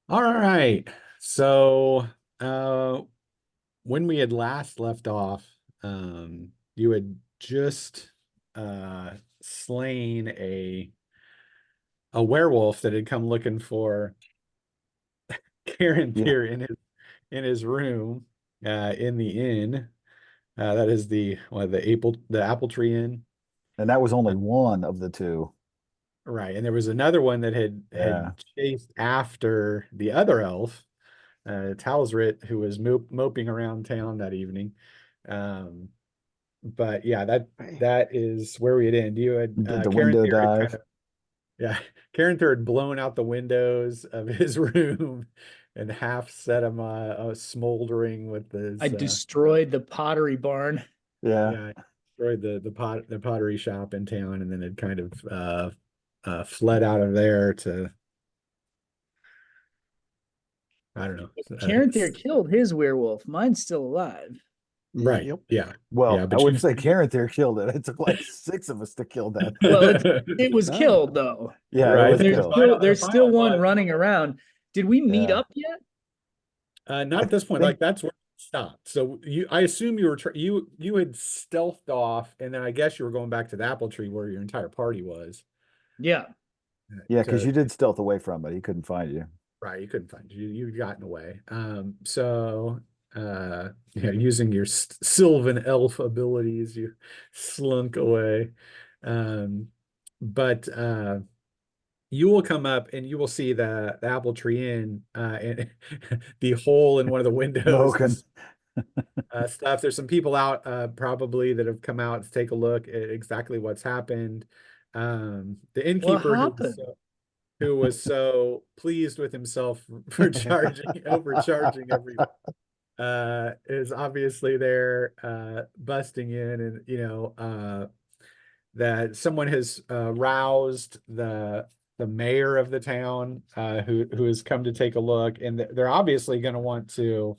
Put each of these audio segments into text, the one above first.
All right. So, uh, when we had last left off, you had just slain a werewolf that had come looking for Karen Yeah, here in his room in the inn. That is the apple tree inn. and that was Uh, only one of the two. right. And there was another one that had Yeah, chased after the other elf, Talsrit, who was moping around town that evening. Um, but yeah, that is where we'd end. You had did the Karen window Thier had kind dive. of yeah, Karen Thier had blown out the windows of his room and half set him smoldering with I his destroyed the pottery barn. Yeah, yeah, destroyed the pottery shop in town, and then had kind of fled out of there to I don't know. Caranthir killed his werewolf. Mine's still alive. Right. yep. Yeah. Yeah, Well, I but wouldn't say Karen there killed it. It took like six of us to kill that Well, thing. it was Ah, killed though. yeah, it right. was There's killed. still one running around. Did we meet Yeah, up yet? Not I at this point. think Like that's where it stopped. So I assume you had stealthed off, and then I guess you were going back to the apple tree where your entire party was. Yeah. yeah, because To you did stealth away from it. He couldn't find you. right, you couldn't find you. You'd gotten away. So yeah, using your Sylvan elf abilities, you slunk away. Um, but you will come up and you will see the apple tree inn and the hole in one of the windows Smoking. is stuff. There's some people out probably that have come out to take a look at exactly what's happened. The What innkeeper happened? who was so pleased with himself for overcharging every is obviously there busting in, and that someone has roused the mayor of the town who has come to take a look, and they're obviously going to want to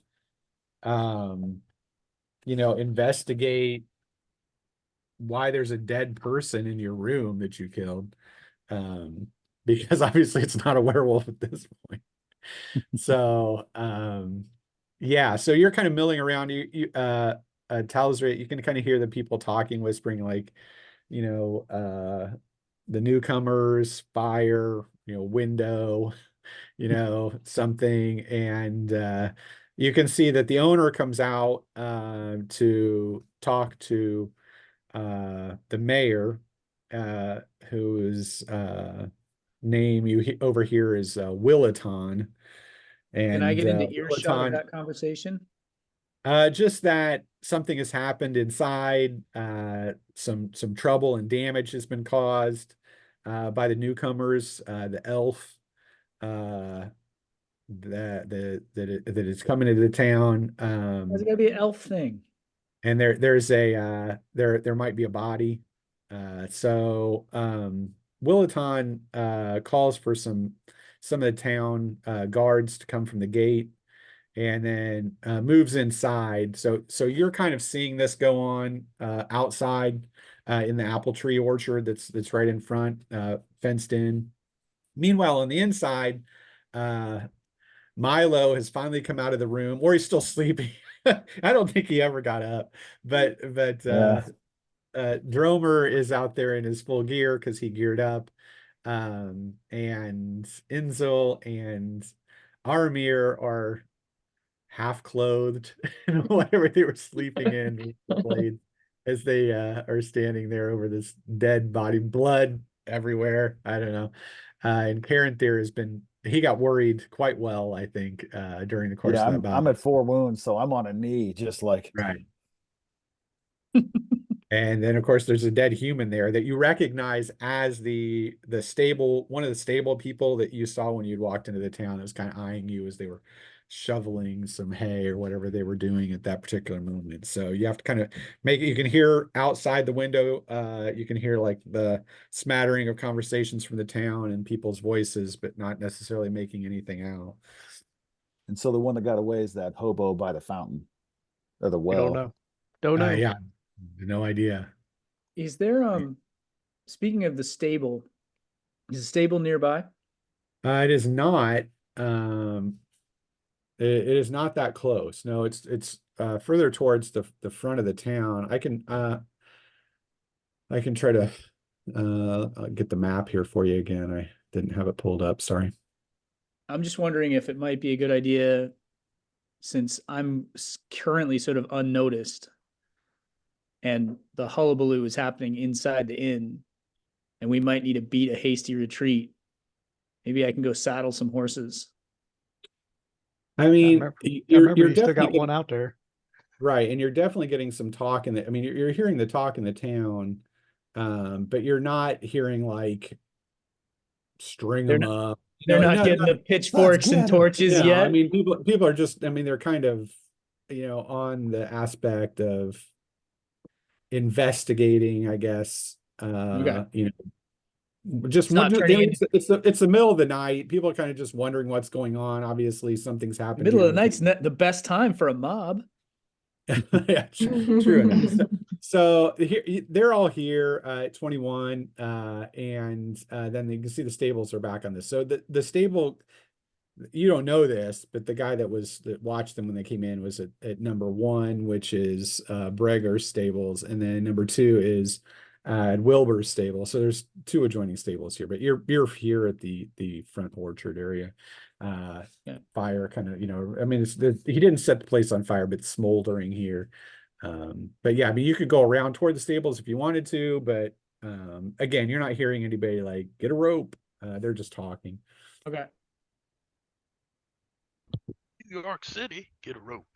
um investigate why there's a dead person in your room that you killed. Um, because obviously it's not a werewolf at this point. So, yeah, so you're kind of milling around. You can kind of hear the people talking, whispering, like, you know, the newcomers, fire, window, something. And you can see that the owner comes out to talk to the mayor, uh, whose name you overhear is Willaton. Can I And get into earshot of Willaton, that conversation? just that something has happened inside, some trouble and damage has been caused by the newcomers, the elf uh, that is coming into the town. It's gotta be an elf thing. And there might be a body. Willaton calls for some of the town guards to come from the gate, and then moves inside. So you're kind of seeing this go on outside in the apple tree orchard that's right in front, fenced in. Meanwhile, on the inside, uh, Milo has finally come out of the room, or he's still sleeping. I don't think he ever got up, but Yeah, Dromer is out there in his full gear because he geared up. And Inzel and Aramir are half clothed in whatever they were sleeping in with the blade, as they are standing there over this dead body, blood everywhere. I don't know. And Karen Thier he got worried quite well, I think, during the course yeah. of that I'm battle. at 4 wounds, so I'm on a knee, just like Right. And then of course there's a dead human there that you recognize as one of the stable people that you saw when you'd walked into the town that was kind of eyeing you as they were shoveling some hay or whatever they were doing at that particular moment. So you have to kind of you can hear outside the window, you can hear like the smattering of conversations from the town and people's voices, but not necessarily making anything out. and so the one that got away is that hobo by the fountain or the We don't well. know. Don't know. Yeah, no idea. Is there speaking of the stable, is the stable nearby? It is not. it is not that close. No, it's further towards the front of the town. I can try to get the map here for you again. I didn't have it pulled up, sorry. I'm just wondering if it might be a good idea, since I'm currently sort of unnoticed and the hullabaloo is happening inside the inn, and we might need to beat a hasty retreat. Maybe I can go saddle some horses. I mean, I you're remember you're you still definitely got one out there. right, and you're definitely getting some talk in the. I mean, you're hearing the talk in the town, but you're not hearing like string They're them not, up. they're not No, getting the Let's pitchforks and get 'em. torches no. I yet. mean, people are just. I mean, they're kind of, on the aspect of investigating, I guess. Okay. Just It's not turning into it's the middle of the night. People are kind of just wondering what's going on. Obviously, something's the happened middle here of the night's not the best time for a mob. Yeah, true enough. So here, they're all here at 21, and then you can see the stables are back on this. So the stable, you don't know this, but the guy that watched them when they came in was at number 1, which is Breger's stables, and then number 2 is at Wilbur's stable. So there's 2 adjoining stables here, but you're here at the front orchard area. Yeah. Fire kind of, I mean, he didn't set the place on fire, but it's smoldering here. But yeah, I mean, you could go around toward the stables if you wanted to, but again, you're not hearing anybody like get a rope. They're just talking. Okay. New York City, get a rope.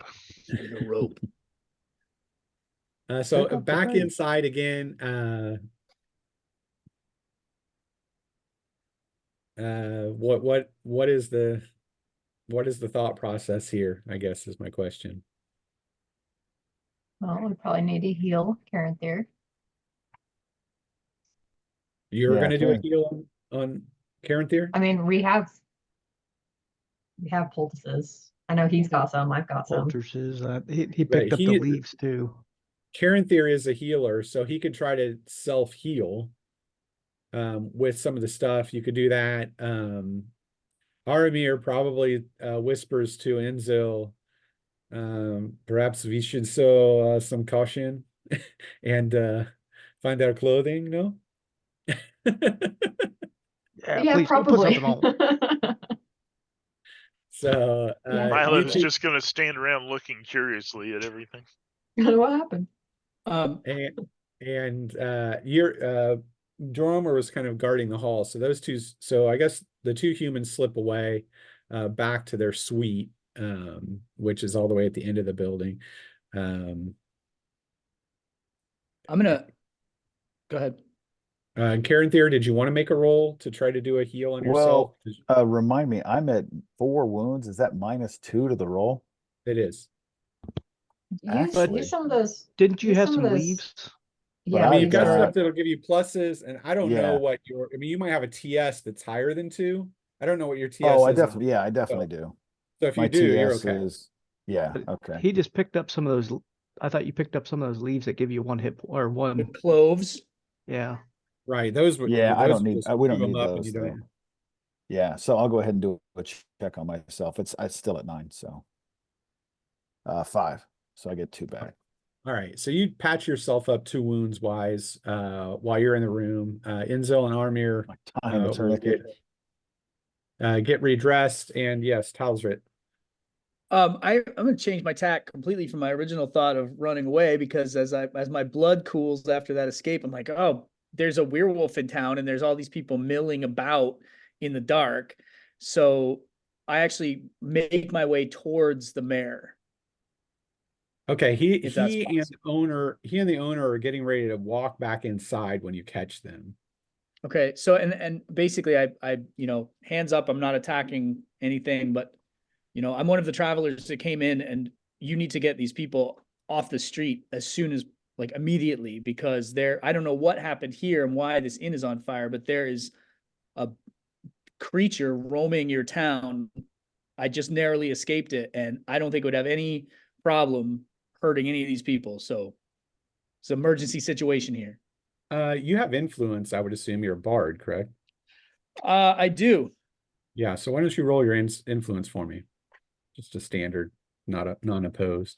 Get a rope. So Pick up the back pace. inside again. What is the thought process here, I guess, is my question. Well, we probably need to heal Karen there. You're Yeah, gonna do a Karen. heal on Karen Thier? I mean, we have poultices. I know he's got some, I've got some. Poultices. He Right, picked up the leaves too. Karen Thier is a healer, so he could try to self-heal with some of the stuff. You could do that. Aramir probably whispers to Enzel, perhaps we should sow some caution and find our clothing, no? Yeah, please don't put probably. something on. So Yeah. Milo's you just gonna stand around looking curiously at everything. What happened? and your Dromer was kind of guarding the hall. So those two, so I guess the 2 humans slip away back to their suite, which is all the way at the end of the building. I'm gonna go ahead. Karen Thier, did you want to make a roll to try to do a heal on yourself? Well, remind me, I'm at 4 wounds. Is that -2 to the roll? It is. Actually- Use some of those. Didn't you use have some some of those- leaves? But Yeah, I mean, I've you've got got- stuff that'll give you pluses, and I don't know Yeah. what I mean, you might have a TS that's higher than 2. I don't know what your TS Oh, is. I definitely do. So if My you do, you're TS okay. is, yeah, But okay. He just picked up some of those. I thought you picked up some of those leaves that give you 1 hit or 1. The cloves. Yeah. Right, those would. Yeah, I those don't would need, just we don't chew 'em need up and those you don't- though. Yeah, so I'll go ahead and do a check on myself. It's still at 9, so. 5, so I get 2 back. All right, so you patch yourself up 2 wounds wise while you're in the room. Enzel and Armir My time will eternity. get redressed, and yes, Talsrit. I'm gonna change my tack completely from my original thought of running away, because as my blood cools after that escape, I'm like, oh, there's a werewolf in town and there's all these people milling about in the dark. So I actually make my way towards the mayor. Okay, If that's he and the owner are getting ready to walk back inside when you catch them. Okay, so and basically I hands up, I'm not attacking anything, but I'm one of the travelers that came in, and you need to get these people off the street as soon as, like, immediately, because I don't know what happened here and why this inn is on fire, but there is a creature roaming your town. I just narrowly escaped it, and I don't think it would have any problem hurting any of these people. So it's an emergency situation here. You have influence, I would assume. You're a bard, correct? I do. Yeah, so why don't you roll your influence for me? Just a standard, not a non-opposed.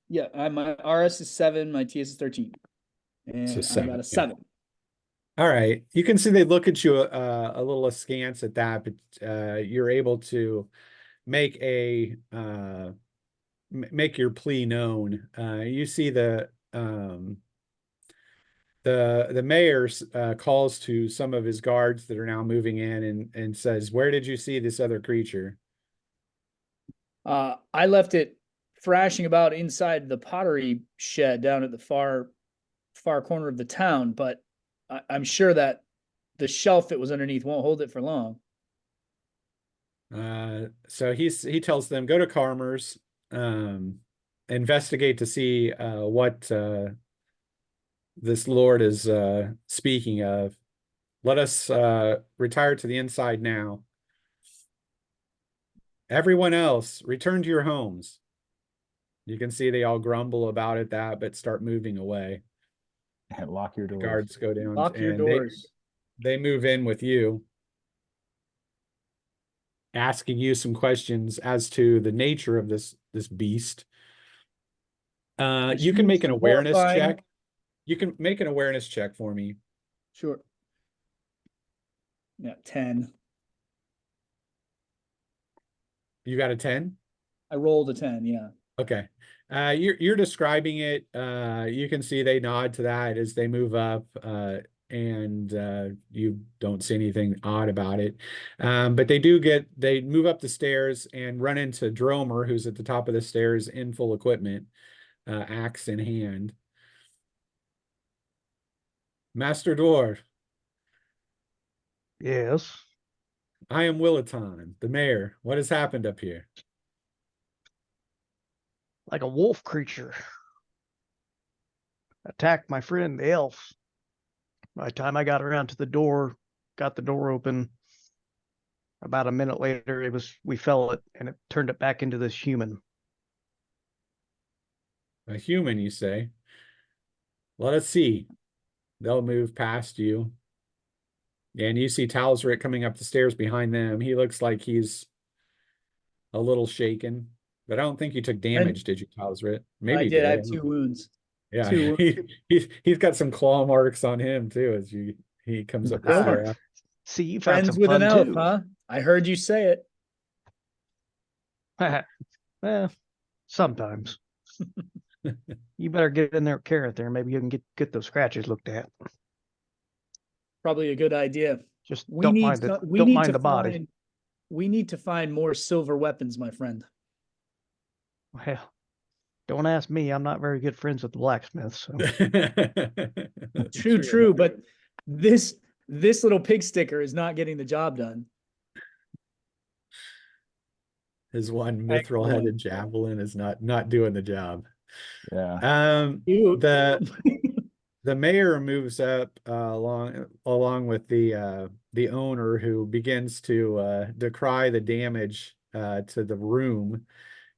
Yeah, my RS is 7, my TS is 13. So And I got 7. a Yeah. 7. All right. You can see they look at you a little askance at that, but you're able to make make your plea known. You see the mayor calls to some of his guards that are now moving in and says, "Where did you see this other creature?" I left it thrashing about inside the pottery shed down at the far corner of the town, but I'm sure that the shelf it was underneath won't hold it for long. So he tells them, "Go to Carmer's, investigate to see what this lord is speaking of. Let us retire to the inside now. Everyone else, return to your homes." You can see they all grumble about it, but start moving away. And lock your The doors. guards go down Lock your and doors. they move in with you, asking you some questions as to the nature of this beast. It's You can make an huge, awareness horrifying. check. You can make an awareness check for me. Sure. Yeah, 10. You got a 10? I rolled a 10, yeah. Okay. You're describing it. You can see they nod to that as they move up, and you don't see anything odd about it. But they move up the stairs and run into Dromer, who's at the top of the stairs in full equipment, axe in hand. Master Dwarf, Yes. I am Willaton, the mayor. What has happened up here? Like a wolf creature. Attacked my friend the elf. By the time I got around to the door, got the door open, about a minute later, we fell it and it turned it back into this human. A human, you say? Let us see. They'll move past you. And you see Talsrit coming up the stairs behind them. He looks like he's a little shaken, but I don't think you took damage, And did you, Talsrit? I Maybe you did. I did. have 2 wounds. Yeah, 2 wounds. he's got some claw marks on him too as he comes up the Yep. stair. See, you found Friends some with an fun elf, too. huh? I heard you say it. Well, sometimes. You better get in there with Carrot there. Maybe you can get those scratches looked at. Probably a good idea. Just We don't need mind to, the body. find we need to find more silver weapons, my friend. Well, don't ask me. I'm not very good friends with the blacksmith. So True, but this little pig sticker is not getting the job done. His one Thanks, mithril Lord. headed javelin is not doing the job. Yeah. You- The mayor moves up along with the owner, who begins to decry the damage to the room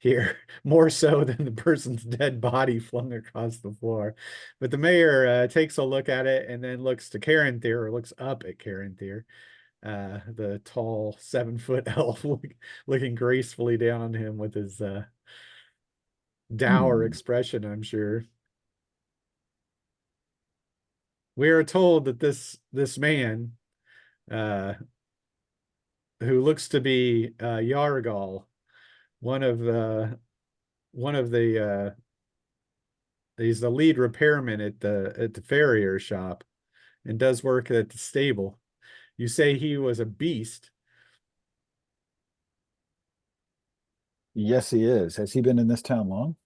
here, more so than the person's dead body flung across the floor. But the mayor takes a look at it and then looks to Caranthir, or looks up at Caranthir, the tall 7-foot elf looking gracefully down on him with his dour expression, I'm sure. We are told that this man, uh, who looks to be Yargal, one of the he's the lead repairman at the farrier shop and does work at the stable. You say he was a beast. Yes, he is. Has he been in this town long?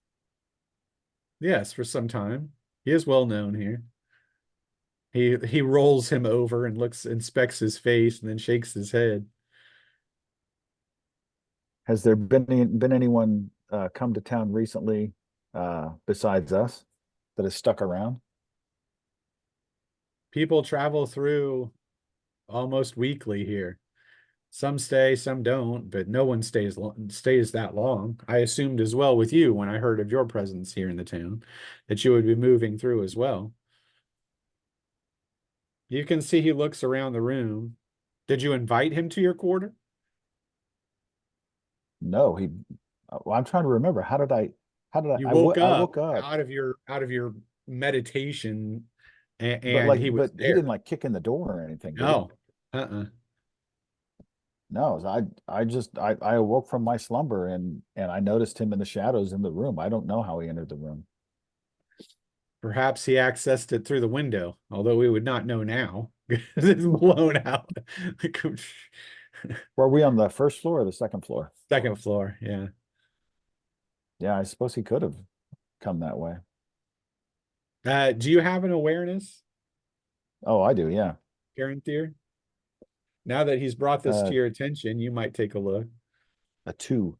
Yes, for some time. He is well known here. He rolls him over and inspects his face and then shakes his head. Has there been anyone come to town recently besides us that has stuck around? People travel through almost weekly here. Some stay, some don't, but no one stays that long. I assumed as well with you when I heard of your presence here in the town that you would be moving through as well. You can see he looks around the room. Did you invite him to your quarter? No, well, I'm trying to remember. How did I, You woke I up woke up, out of your meditation, but and he was he didn't there. like kick in the door or anything, did he? No, uh-uh. No, I awoke from my slumber and I noticed him in the shadows in the room. I don't know how he entered the room. Perhaps he accessed it through the window, although we would not know now because it's blown out. Were we on the first floor or the second floor? Second floor, yeah. Yeah, I suppose he could have come that way. Do you have an awareness, Oh, I do, yeah. Karen Thier? Now that he's brought this Uh, to your attention, you might take a look. a 2.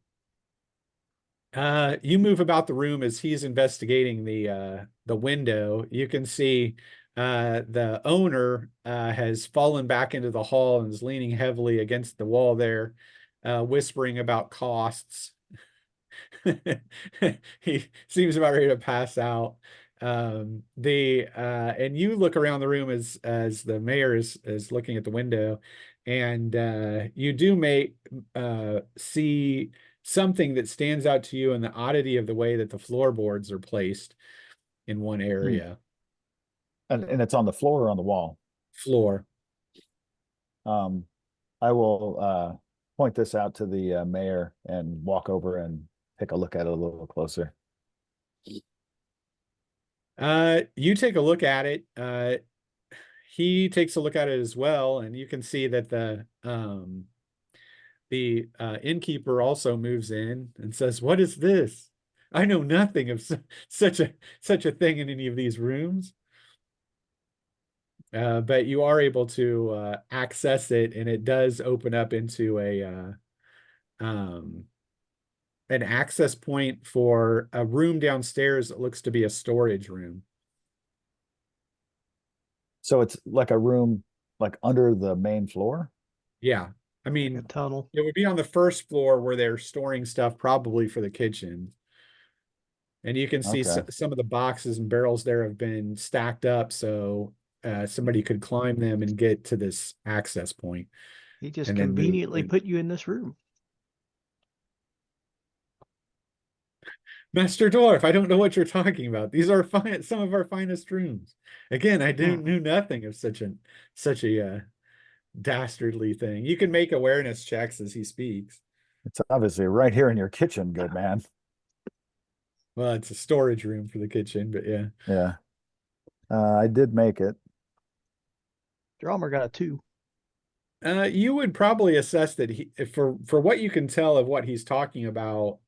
You move about the room as he's investigating the window. You can see the owner has fallen back into the hall and is leaning heavily against the wall there, whispering about costs. He seems about ready to pass out. And you look around the room as the mayor is looking at the window, and you do see something that stands out to you in the oddity of the way that the floorboards are placed in one area. And it's on the floor or on the wall. Floor. I will point this out to the mayor and walk over and take a look at it a little closer. You take a look at it. He takes a look at it as well, and you can see that the innkeeper also moves in and says, "What is this? I know nothing of such a thing in any of these rooms." But you are able to access it, and it does open up into an access point for a room downstairs that looks to be a storage room. So it's like a room like under the main floor? Yeah. I A mean, tunnel. it would be on the first floor where they're storing stuff probably for the kitchen. And you can see Okay. some of the boxes and barrels there have been stacked up so somebody could climb them and get to this access point. He just And then move conveniently in. put you in this room. Master Dwarf, I don't know what you're talking about. These are some of our finest rooms. Again, I knew nothing of such a dastardly thing. You can make awareness checks as he speaks. It's obviously right here in your kitchen, good man. Well, it's a storage room for the kitchen, but yeah. Yeah. I did make it. Drummer got a 2. You would probably assess that for what you can tell of what he's talking about,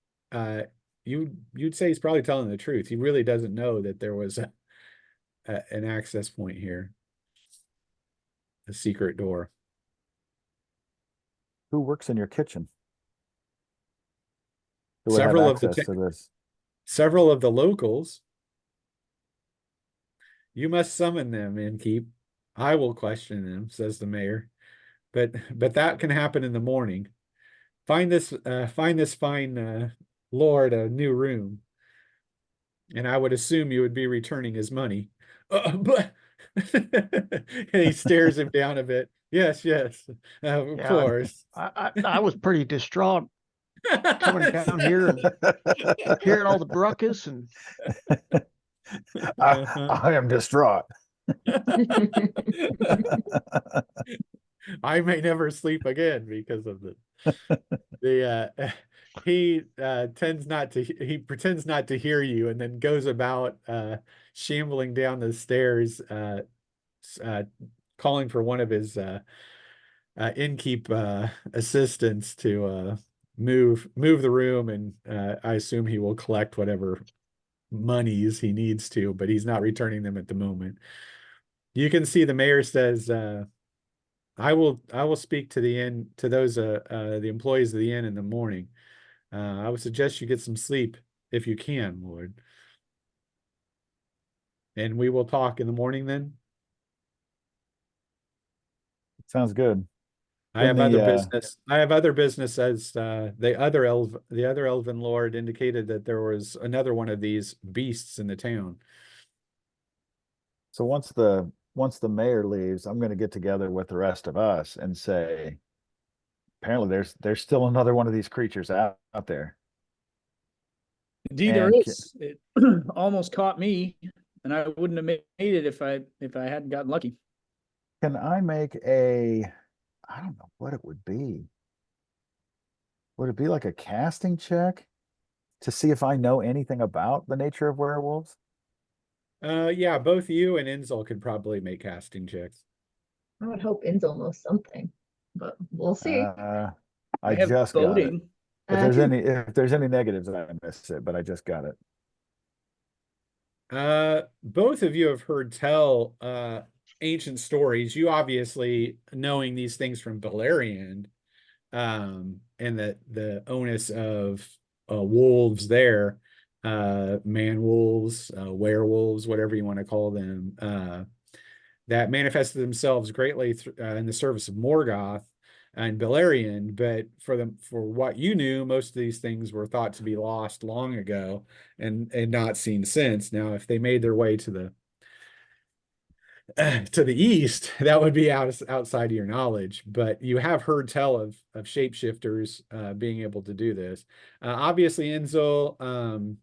you'd say he's probably telling the truth. He really doesn't know that there was an access point here, a secret door. Who works in your kitchen? Who would have Several of access to this? several of the locals. You must summon them, innkeep. I will question them, says the mayor. But that can happen in the morning. Find this fine lord a new room, and I would assume you would be returning his money. But and he stares him down a bit. Yes, of Yeah, course. I was pretty distraught coming down here and hearing all the ruckus and I am distraught. I may never sleep again because of he pretends not to hear you and then goes about shambling down the stairs calling for one of his innkeep assistants to move the room, and I assume he will collect whatever monies he needs to, but he's not returning them at the moment. You can see the mayor says, I will speak to those the employees of the inn in the morning. I would suggest you get some sleep if you can, Lord. And we will talk in the morning then. Sounds good. I have other business. I have other business as the other elven lord indicated that there was another one of these beasts in the town. So once the mayor leaves, I'm going to get together with the rest of us and say, apparently there's still another one of these creatures out there. Indeed, there And is. It almost caught me, and I wouldn't have made it if I hadn't gotten lucky. Can I make a, I don't know what it would be. Would it be like a casting check to see if I know anything about the nature of werewolves? Yeah, both you and Enzel could probably make casting checks. I would hope Enzel knows something, but we'll see. I I have just got it. boating. If there's any negatives, I missed it, but I just got it. Both of you have heard tell ancient stories. You obviously knowing these things from Beleriand, and the onus of wolves there, man wolves, werewolves, whatever you want to call them, that manifested themselves greatly in the service of Morgoth and Beleriand. But for what you knew, most of these things were thought to be lost long ago and not seen since. Now, if they made their way to the east, that would be outside of your knowledge. But you have heard tell of shapeshifters being able to do this. Obviously, Enzel,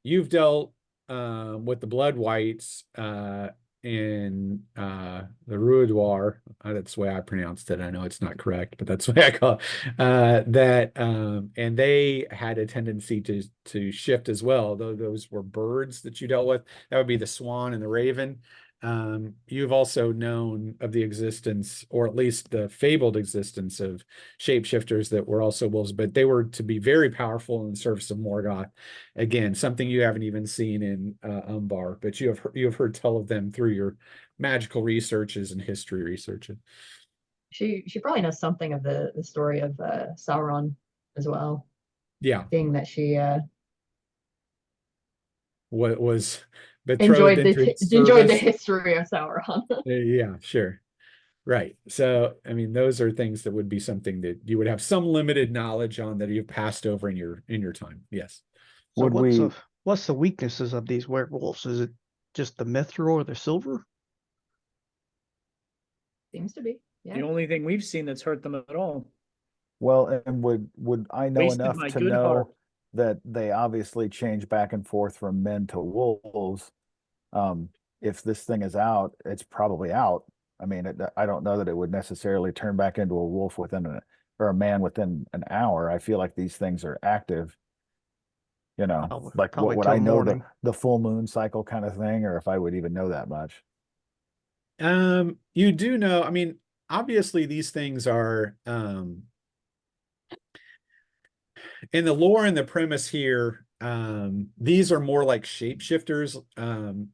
you've dealt with the Blood Whites in the Ruidoir. That's the way I pronounced it. I know it's not correct, but that's the way I call it. And they had a tendency to shift as well, though those were birds that you dealt with. That would be the swan and the raven. You've also known of the existence, or at least the fabled existence, of shapeshifters that were also wolves, but they were to be very powerful in the service of Morgoth. Again, something you haven't even seen in Umbar, but you have heard tell of them through your magical researches and history researches. She probably knows something of the story of Sauron as well, Yeah, being that she what was betrothed into his enjoyed the service. history of Sauron. Yeah, sure. Right. So, I mean, those are things that would be something that you would have some limited knowledge on that you've passed over in your time. Yes. So Would we? what's the weaknesses of these werewolves? Is it just the mithril or the silver? Seems to be. Yeah. The only thing we've seen that's hurt them at all. Well, and would I know Wasted enough my to good know heart. that they obviously change back and forth from men to wolves? If this thing is out, it's probably out. I mean, I don't know that it would necessarily turn back into a wolf or a man within an hour. I feel like these things are active. Like Probably would till I know morning. the full moon cycle kind of thing, or if I would even know that much? You do know, I mean, obviously these things are in the lore and the premise here, these are more like shapeshifters.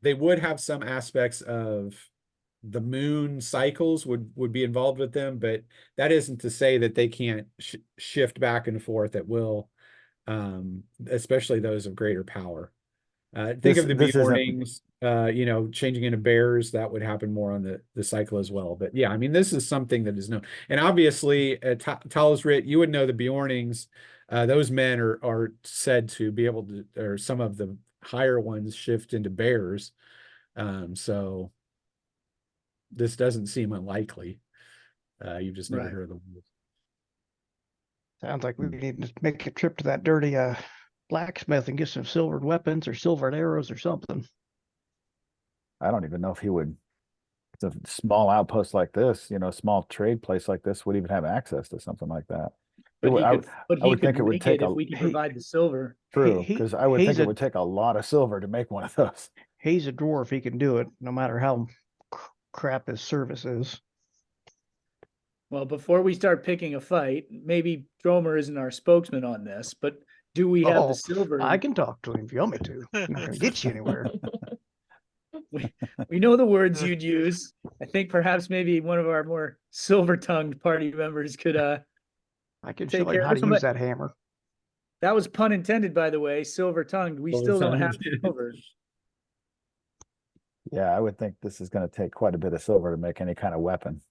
They would have some aspects of the moon cycles would be involved with them, but that isn't to say that they can't shift back and forth at will, especially those of greater power. Think of the This isn't. Beornings, changing into bears. That would happen more on the cycle as well. But yeah, I mean, this is something that is known. And obviously, Talsrit, you would know the Beornings. Those men are said to be able to, or some of the higher ones shift into bears. So this doesn't seem unlikely. You've just never Right. heard of the wolves. Sounds like we need to make a trip to that dirty blacksmith and get some silvered weapons or silvered arrows or something. I don't even know if he would. It's a small outpost like this, small trade place like this would even have access to something like that. But he could, I would think it would take if we could provide the silver. True, He- because I would think he's it a- would take a lot of silver to make one of those. He's a dwarf. He can do it, no matter how crap his service is. Well, before we start picking a fight, maybe Dromer isn't our spokesman on this, but do we have Oh, the silver? I can talk to him if you want me to. I'm not going to get you anywhere. We know the words you'd use. I think perhaps maybe one of our more silver-tongued party members could I can take show care him of how to this one, use but- that hammer. that was pun intended, by the way, silver-tongued. We still don't have Silver-tongued. silver. Yeah, I would think this is going to take quite a bit of silver to make any kind of weapon.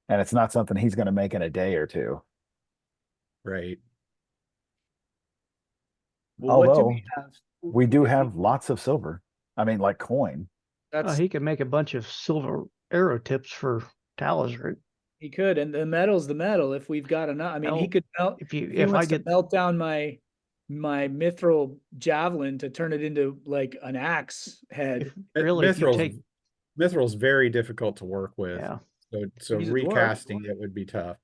And it's not something he's going to make in a day or two. Right. Well, what do Although, we have? we do have lots of silver. I mean, like coin. That's He can make a bunch of silver arrow tips for Talazrit. He could, and the metal's the metal. If we've got enough, I mean, he Well, could melt. If you, If he if I wants to get, melt down my mithril javelin to turn it into like an axe head, really, if you Mithril's take, Mithril's very difficult to work with. yeah, So Easy to work. recasting it would be tough.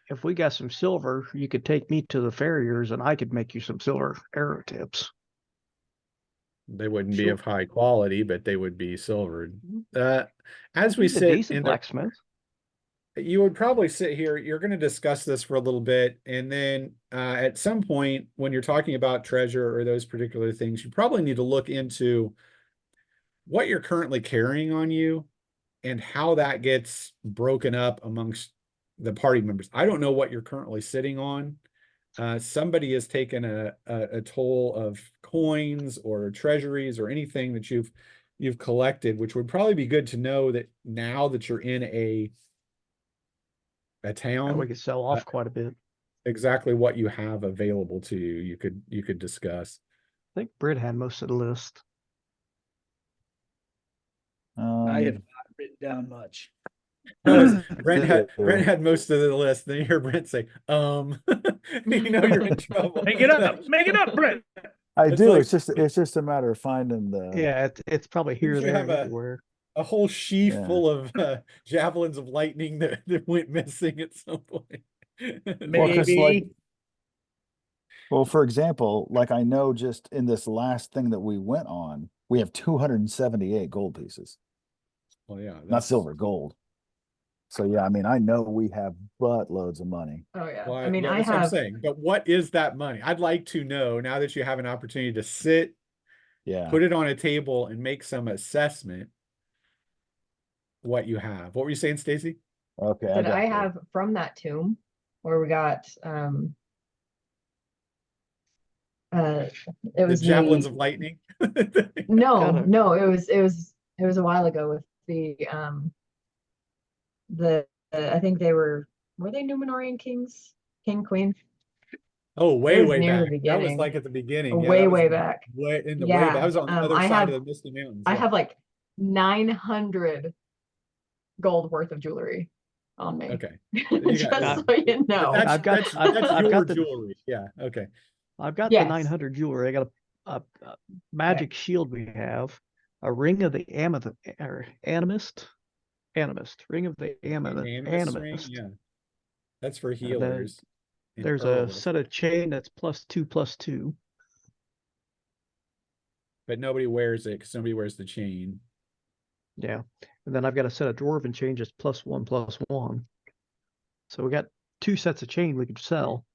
if we got some silver, you could take me to the farriers and I could make you some silver arrow tips. They wouldn't be Sure. of high quality, but they would be silvered. As we He's a sit decent in the, blacksmith. you would probably sit here, you're going to discuss this for a little bit. And then at some point, when you're talking about treasure or those particular things, you probably need to look into what you're currently carrying on you and how that gets broken up amongst the party members. I don't know what you're currently sitting on. Somebody has taken a toll of coins or treasuries or anything that you've collected, which would probably be good to know that now that you're in a And town, we could sell off quite a bit. exactly what you have available to you. You could discuss. I think Britt had most of the list. I have Um, not written down much. No, Brent do. had most of the list. Then you hear Brent say, you know you're in trouble. Make it up, Brent. I It's do. like- It's just a matter of finding the. Yeah, it's probably here, You there, have and a- everywhere. A whole sheaf Yeah. full of javelins of lightning that went missing at some point. Well, 'cause, like, Maybe. well, for example, like I know just in this last thing that we went on, we have 278 gold pieces, Well, yeah, not that's silver, gold. So yeah, I mean, I know we have buttloads of money. Oh yeah. Well, I mean, yeah, I that's what I'm have, saying. But what is that money? I'd like to know now that you have an opportunity to sit, Yeah. put it on a table, and make some assessment. What you have? What were you saying, Stacy? Okay. that got I that. have from that tomb where we got, it The was javelins the, of lightning. no, Gotta- no, it was a while ago with the, I think were they Numenorian kings? King, queen? Oh, It way, was way near the back. That was beginning. like at the beginning. Yeah, Way, that was way back. Way in the Yeah, way. That was on the other I side have- of the Misty Mountains. I yeah. have like 900 gold worth of jewelry on me. Okay. Just got- so you know. That's, I've got- that's, I've- that's I've your got the- jewelry. Yeah. Okay. I've got the Yes. 900 jewelry. I got a magic shield we have, a ring of the amethyst, or animist, ring of the Animus ring, animist. yeah. That's for then healers. and There's a herbalists, set of chain that's +2/+2. but nobody wears it because nobody wears the chain. Yeah. And then I've got a set of dwarven chain just +1/+1. So we got 2 sets of chain we could sell.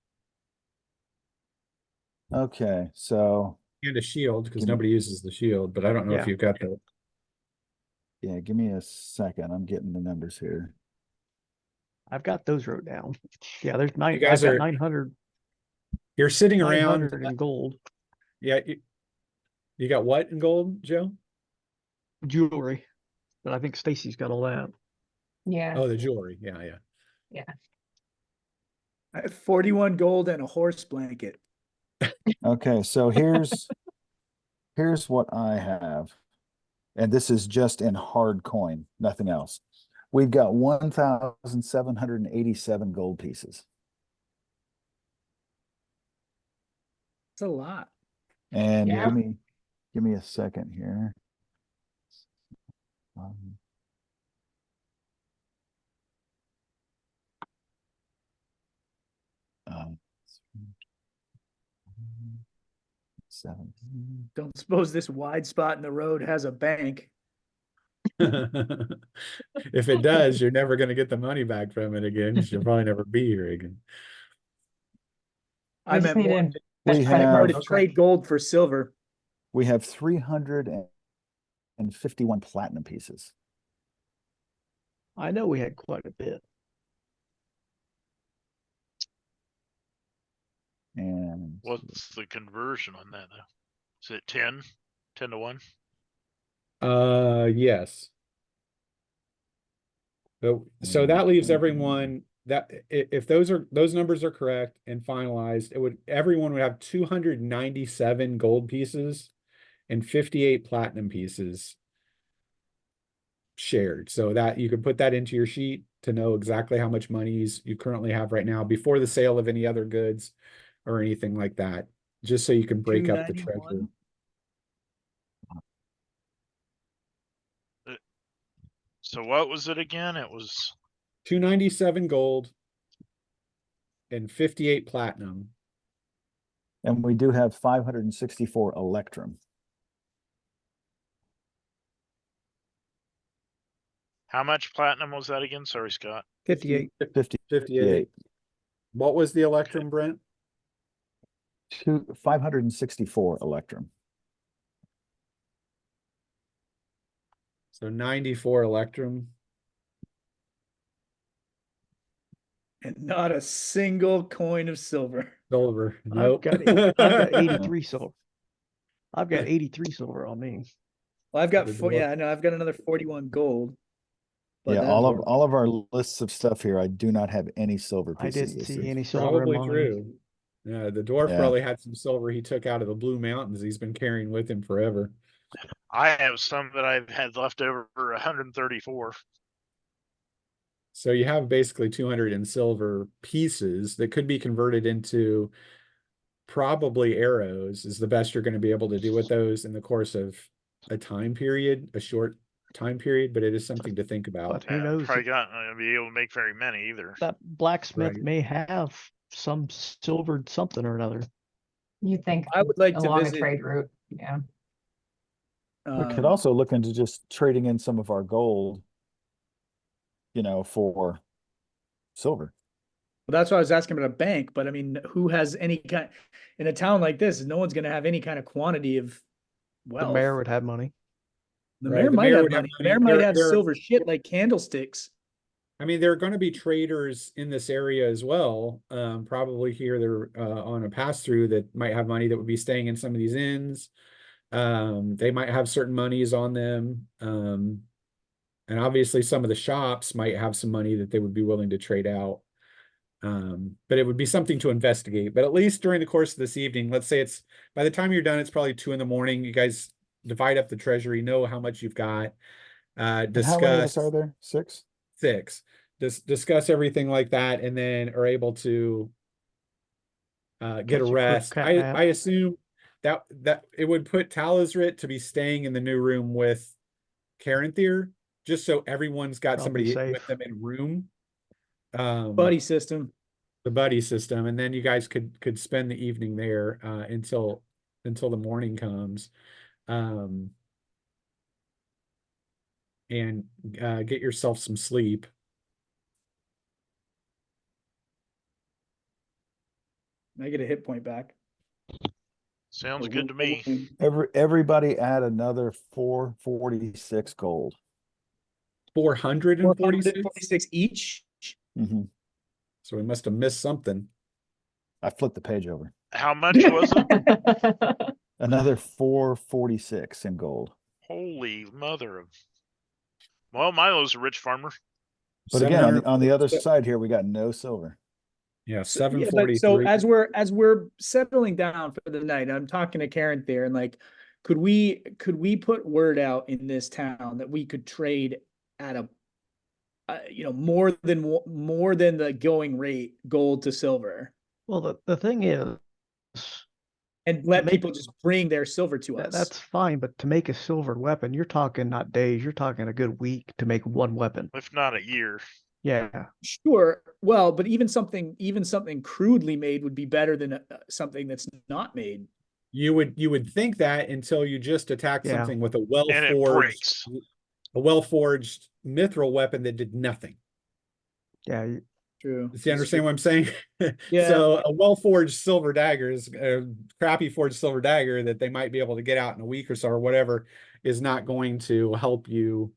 Okay. So And a shield because Give me- nobody uses the shield, but I don't know if Yeah. you've got the yeah, give me a second. I'm getting the numbers here. I've got those wrote down. Yeah, there's nine. guys I've got are 900, you're sitting around. 900 in gold Yeah, you got what in gold, Joe? jewelry, but I think Stacy's got all that. Yeah. Oh, the jewelry. Yeah, yeah. I have 41 gold and a horse blanket. Okay, so here's what I have. And this is just in hard coin, nothing else. We've got 1,787 gold pieces. It's a lot. And Yeah. give me a second here. Um, 17. Don't suppose this wide spot in the road has a bank. If it does, you're never going to get the money back from it again. You'll probably never be here again. I just meant need more to to- We invest credit have- cards to real trade quick. gold for silver. We have 351 platinum pieces. I know we had quite a bit. And What's the conversion on that? Is it 10? 10 to 1? Yes. So that leaves everyone that if those numbers are correct and finalized, everyone would have 297 gold pieces and 58 platinum pieces. shared, so that you can put that into your sheet to know exactly how much monies you currently have right now before the sale of any other goods or anything like that, just so you can break up the treasure. 291. So what was it again? It was 297 gold and 58 platinum. And we do have 564 electrum. how much platinum was that again? Sorry, Scott. 58. 58. What was the electrum, Brent? 564 electrum. So 94 electrum. And not a single coin of silver. Silver. Nope. I've got 83 silver. I've got 83 silver on me. Well, I've got The four. dwarf. Yeah, no, I've got another 41 gold. But Yeah, that- all of our lists of stuff here, I do not have any silver I pieces didn't see listed. any silver in Probably mine. true. Yeah, the dwarf Yeah. probably had some silver he took out of the Blue Mountains. He's been carrying with him forever. I have some that I've had left over 134. So you have basically 200 in silver pieces that could be converted into probably arrows is the best you're going to be able to do with those in the course of a time period, a short time period, but it is something to think about. But who Yeah, knows? probably not gonna be able to make very many either. That blacksmith Right. may have some silvered something or another. You think I would like to along a visit. trade route, yeah. We could um, also look into just trading in some of our gold, for silver. Well, that's why I was asking about a bank, but I mean, who has any kind in a town like this? No one's going to have any kind of quantity of wealth. The mayor would have money. The Right, mayor the might mayor have would have money. The money. mayor might There- have there- silver shit like candlesticks. I mean, there are going to be traders in this area as well. Probably here they're on a pass through that might have money that would be staying in some of these inns. They might have certain monies on them. And obviously some of the shops might have some money that they would be willing to trade out. But it would be something to investigate. But at least during the course of this evening, let's say it's by the time you're done, it's probably 2 a.m. You guys divide up the treasury, know how much you've got. And how many of us Discuss are there? 6? 6. Discuss everything like that, and then are able to get Catch a a quick rest. cat nap. I assume that it would put Talazrit to be staying in the new room with Caranthir, just so everyone's got I'll somebody be with safe. them in room. Buddy system. The buddy system, and then you guys could spend the evening there until the morning comes, and get yourself some sleep. I get a hit point back. Sounds Or good to me. Everybody add another 446 gold. 446. 446 each. Mhm. So we must have missed something. I flipped the page over. How much was it? Another 446 in gold. Holy mother of. Well, Milo's a rich farmer. But again, on the other 747. side here, we got no silver. Yeah, So, yeah, but so 743. as we're settling down for the night, I'm talking to Karen there, and like, could we put word out in this town that we could trade at a more than the going rate, gold to silver, Well, the thing is, and let Make- people just bring their silver to us? that's fine, but to make a silver weapon, you're talking not days, you're talking a good week to make one weapon. If not a year. Yeah. Sure. Well, but even something crudely made would be better than something that's not made. You would think that until you just attacked Yeah. something with a And it breaks. well-forged mithril weapon that did nothing. Yeah. True. Do you understand what I'm saying? Yeah. So a well-forged silver dagger is a crappy forged silver dagger that they might be able to get out in a week or so or whatever is not going to help you.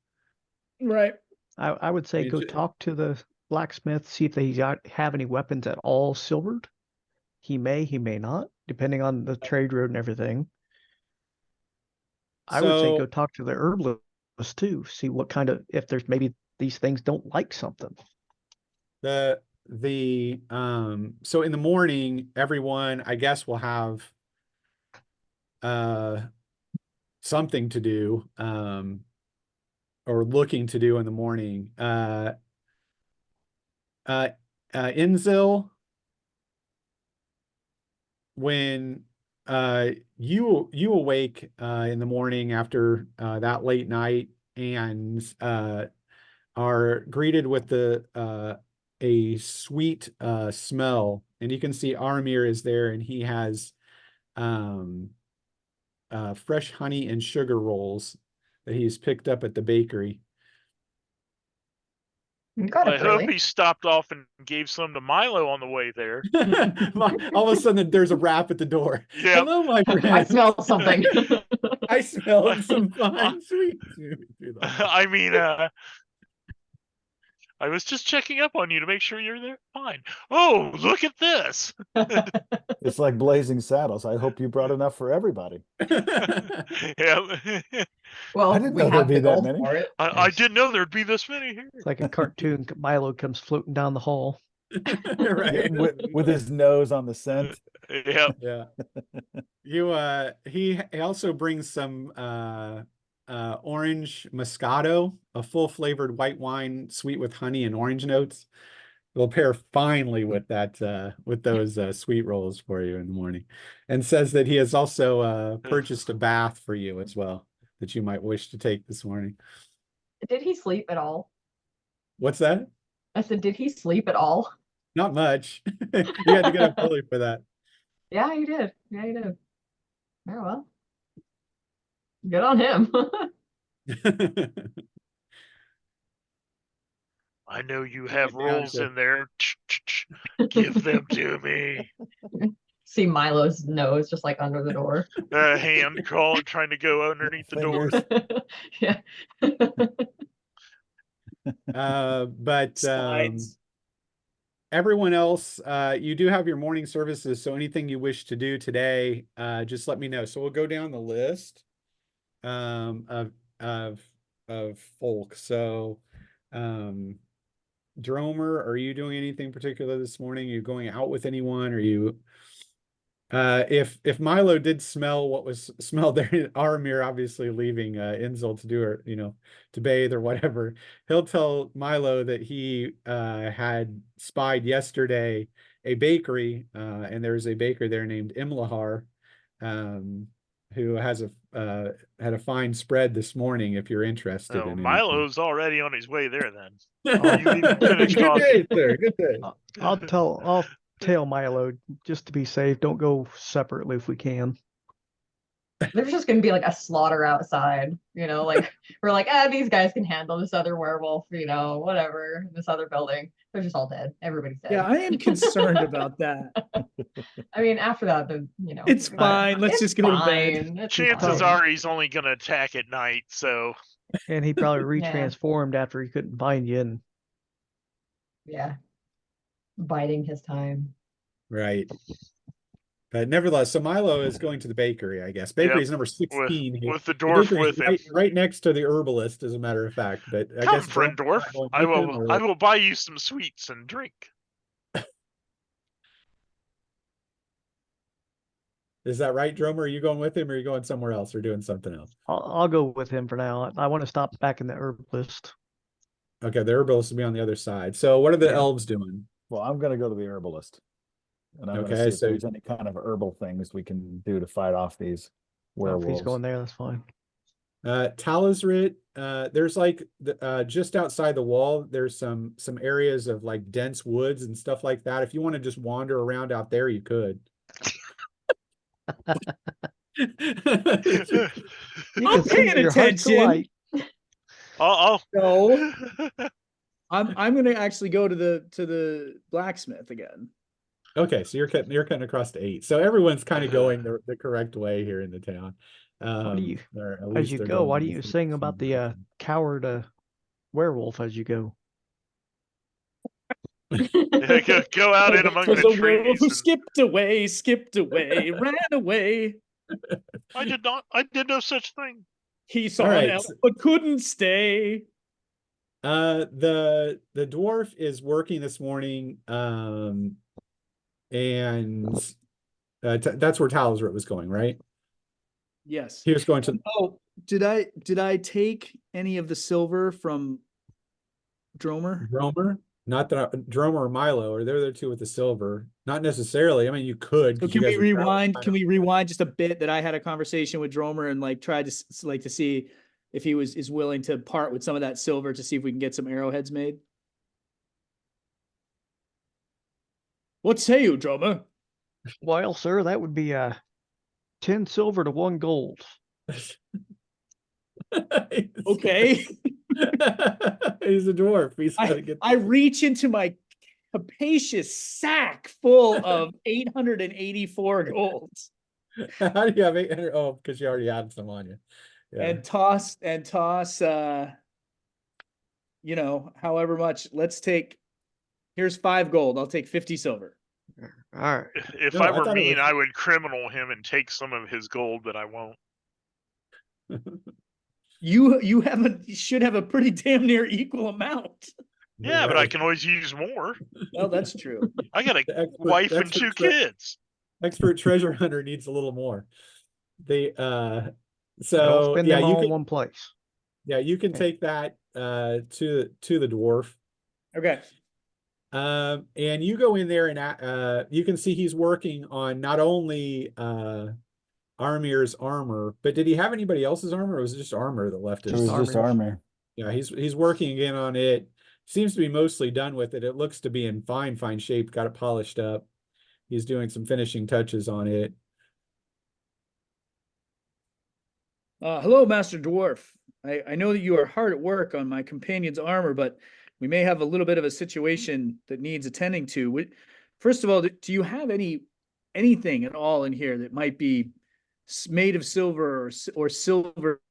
Right. I would say mean, go ju- talk to the blacksmith, see if they have any weapons at all silvered. He may not, depending on the trade route and everything. I would say go So talk to the herbalist too, see what kind of, if there's maybe these things don't like something. so in the morning, everyone, I guess, will have something to do. or looking to do in the morning. Inzil, when you awake in the morning after that late night and are greeted with a sweet smell, and you can see Armir is there, and he has fresh honey and sugar rolls that he's picked up at the bakery. You got I up hope early. he stopped off and gave some to Milo on the way there. All of a sudden, there's a rap at the door. Yeah. Hello, my friend. I smelled something. I smelled some fine sweet. I mean, I was just checking up on you to make sure you're there. Fine. Oh, look at this. It's like Blazing Saddles. I hope you brought enough for everybody. Yeah. Well, I didn't we know have there'd be the that gold many. for it. I didn't know there'd be this many here. It's like a cartoon. Milo comes floating down the hall. Right. With his nose on the scent. Yeah. Yeah. You he also brings some orange Moscato, a full flavored white wine, sweet with honey and orange notes. Will pair finely with that with those sweet rolls for you in the morning. And says that he has also purchased a bath for you as well that you might wish to take this morning. Did he sleep at all? What's that? I said, did he sleep at all? Not much. You had to get up early for that. Yeah, he did. Yeah, he did. Very well. Good on him. I know you have Yeah, rolls sure. in there. Give them to me. See Milo's nose just like under the door. Hand crawling, trying to go underneath the door. Fingers. Yeah. But Slides. everyone else, you do have your morning services, so anything you wish to do today, just let me know. So we'll go down the list of folk. So Dromer, are you doing anything particular this morning? Are you going out with anyone? Are you if Milo did smell what was smelled there, Aramir obviously leaving Inzil to do her, to bathe or whatever, he'll tell Milo that he had spied yesterday a bakery, and there's a baker there named Imlahar, who has had a fine spread this morning if you're interested Oh, in anything. Milo's already on his way there then. Oh, you even finished Good talking. day, sir. Good day. I'll tell Milo just to be safe. Don't go separately if we can. There's just gonna be like a slaughter outside, like we're like, these guys can handle this other werewolf, whatever, this other building. They're just all dead. Everybody's dead. Yeah, I am concerned about that. I mean, after that, It's fine. Let's it's just go to bed. fine. It's Chances fine. are he's only going to attack at night, so And he probably Yeah. retransformed after he couldn't find you. And Yeah. Biding his time. Right. But nevertheless, so Milo is going to the bakery, I guess. Bakery is number 16 here. with the dwarf bakery with is him. right next to the herbalist, as a matter of fact. But I Come, guess friend Dromer's dwarf. not I going with him, will or- buy you some sweets and drink. Is that right, Dromer? Are you going with him, or are you going somewhere else, or doing something else? I'll go with him for now. I want to stop back in the herbalist. Okay, the herbalist will be on the other side. So what are the Yeah. elves doing? Well, I'm going to go to the herbalist. And I'm going to Okay, see if so- there's any kind of herbal things we can do to fight off these Well, if werewolves. he's going there, that's fine. Talazrit, there's like just outside the wall, there's some areas of like dense woods and stuff like that. If you want to just wander around out there, you could. You I'm can sing paying your heart's attention. delight. I'll No, I'm gonna actually go to the blacksmith again. Okay, so you're cutting across to 8. So everyone's kind of going the correct way here in the town. do you- Or at As least you they're go, going why in do the you same- sing same about the direction. coward werewolf as you go? go out in among Was the a werewolf trees. who skipped away, ran away. I did no such thing. He saw All right, an elf but couldn't stay. The dwarf is working this morning, and that's where Talazrit was going, right? Yes. He was going to. Oh, did I take any of the silver from Dromer? Dromer, not that Dromer or Milo, or they're the two with the silver. Not necessarily. I mean, you could. So 'Cause you can we guys are traveling rewind? kind Can of- we rewind just a bit that I had a conversation with Dromer and like tried to like to see if he is willing to part with some of that silver to see if we can get some arrowheads made? What say you, Dromer? Well, sir, that would be 10 silver to 1 gold. Okay. He's a dwarf. He's got to get. I reach into my capacious sack full of 884 golds How do you have 800? Oh, because you already had some on you. Yeah. and toss you know, however much. Here's 5 gold. I'll take 50 silver. All right. If No, I I were thought it mean, was- I would criminal him and take some of his gold, but I won't. You should have a pretty damn near equal amount. Yeah, but I Right. can always use more. Well, that's true. I got a The expert- wife the and 2 expert tre- kids. Expert treasure hunter needs a little more. They Don't so spend yeah, them you all can in one place. you can Okay. take that to the dwarf. Okay. And you go in there and you can see he's working on not only Armir's armor, but did he have anybody else's armor, or was it just armor that left It his? was just armor. Yeah, he's working again on it. Seems to be mostly done with it. It looks to be in fine shape. Got it polished up. He's doing some finishing touches on it. Hello, Master Dwarf. I know that you are hard at work on my companion's armor, but we may have a little bit of a situation that needs attending to. First of all, do you have anything at all in here that might be made of silver or silver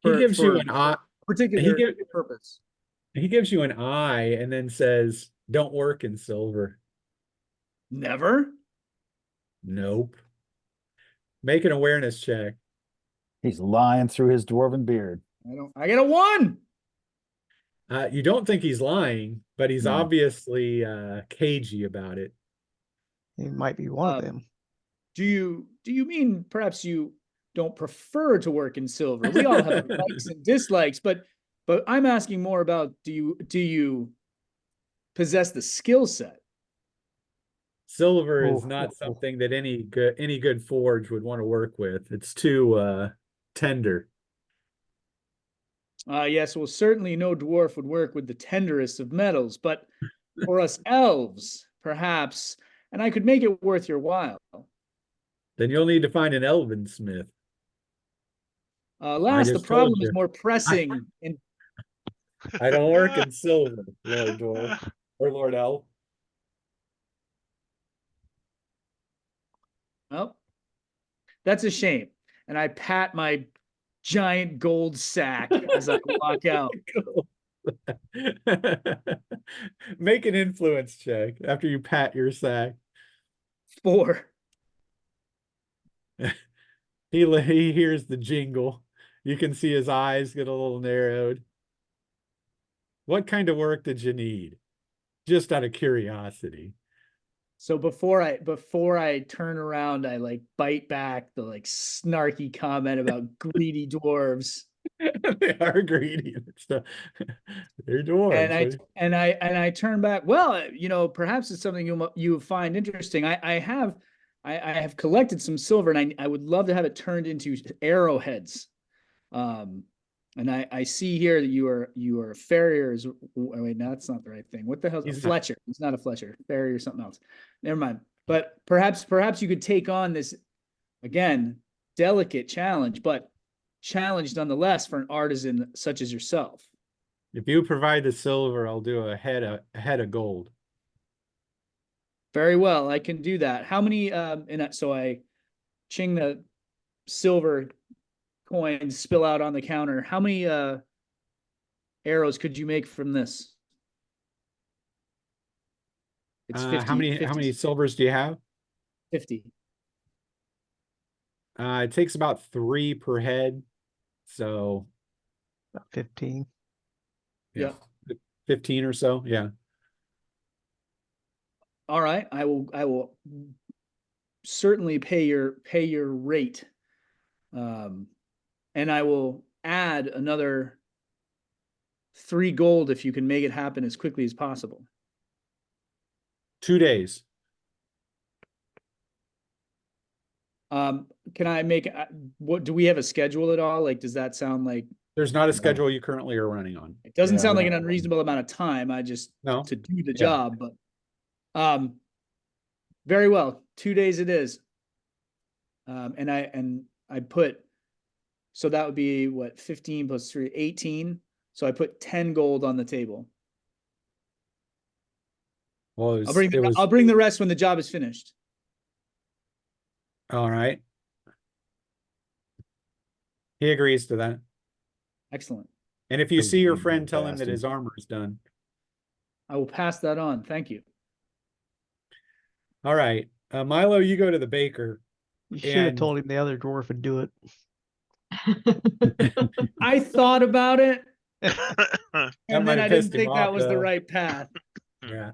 He gives you for an eye. particular gives- purpose? He gives you an eye and then says, "Don't work in silver." Never. Nope. Make an awareness check. He's lying through his dwarven beard. I get a 1. You don't think he's lying, but he's No. obviously cagey about it. He might be one of them. Do you mean perhaps you don't prefer to work in silver? We all have likes and dislikes, but I'm asking more about do you possess the skill set? Silver is Oh, not oh, oh. something that any good forge would want to work with. It's too tender. Yes, well, certainly no dwarf would work with the tenderest of metals, but for us elves, perhaps, and I could make it worth your while. Then you'll need to find an elven smith. Alas, the just told problem is you. more pressing in I don't work in silver, Lord Dwarf or Lord Elf. well, that's a shame. And I pat my giant gold sack as I walk out. Make an influence check after you pat your sack. 4. He hears the jingle. You can see his eyes get a little narrowed. What kind of work did you need? Just out of curiosity. So before I turn around, I like bite back the like snarky comment about greedy dwarves. They are greedy and stuff. They're dwarves. And I turn back. Well, you know, perhaps it's something you find interesting. I have collected some silver, and I would love to have it turned into arrowheads. And I see here that you are a farrier. Wait, no, that's not the right thing. What the hell? He's A Fletcher. He's not a Fletcher. Farrier, something else. Never mind. But perhaps you could take on this again delicate challenge, but challenge nonetheless for an artisan such as yourself. If you provide the silver, I'll do a head of gold. Very well, I can do that. How many? So I ching the silver coins spill out on the counter. How many arrows could you make from this? It's 50. How many silvers do you have? 50. It takes about 3 per head. So About 15. Yeah. 15 or so. Yeah. All right, I will certainly pay your rate. and I will add another 3 gold if you can make it happen as quickly as possible. 2 days. Can I make what do we have a schedule at all? Like, does that sound like There's not a schedule you currently are running on. it doesn't Yeah, sound we like an don't- unreasonable amount of time. I just No. to do the Yeah. job, but very well. 2 days it is. And I put so that would be what 15 plus 3, 18. So I put 10 gold on the table. Well, I'll bring the rest when the job is finished. all right. He agrees to that. Excellent. And if you Those see your big friend, tell him that bastard. his armor is done. I will pass that on. Thank you. All right. Milo, you go to the baker. You should have And- told him the other dwarf would do it. I thought about it, and might then have I didn't pissed him think that off, was the though. right path. Yeah.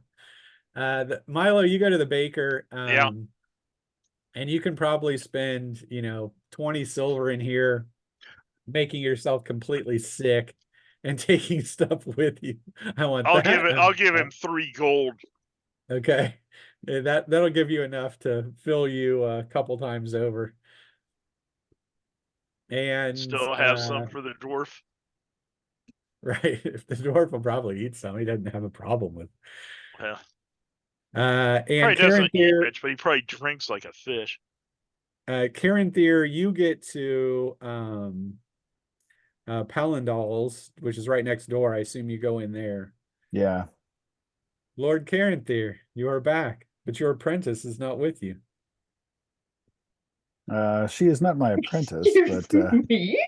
Milo, you go to the baker. Yeah. And you can probably spend, 20 silver in here, making yourself completely sick and taking stuff with you. I'll give him 3 gold. Okay. That'll give you enough to fill you a couple times over. And Still have some for the dwarf. right. If the dwarf will probably eat some, he doesn't have a problem with. Well, And probably Karen doesn't eat Thier, much, but he probably drinks like a fish. Karen Thier, you get to Palindal's, which is right next door. I assume you go in there. Yeah. Lord Karen Thier, you are back, but your apprentice is not with you. She is not my apprentice, Excuse but me?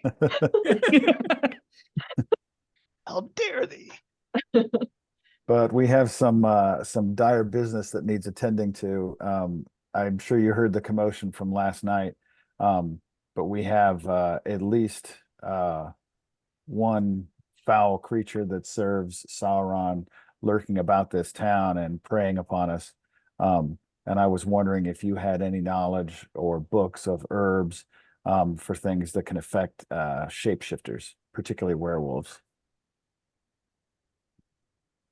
How dare thee? but we have some dire business that needs attending to. I'm sure you heard the commotion from last night. But we have at least one foul creature that serves Sauron lurking about this town and preying upon us. And I was wondering if you had any knowledge or books of herbs for things that can affect shapeshifters, particularly werewolves.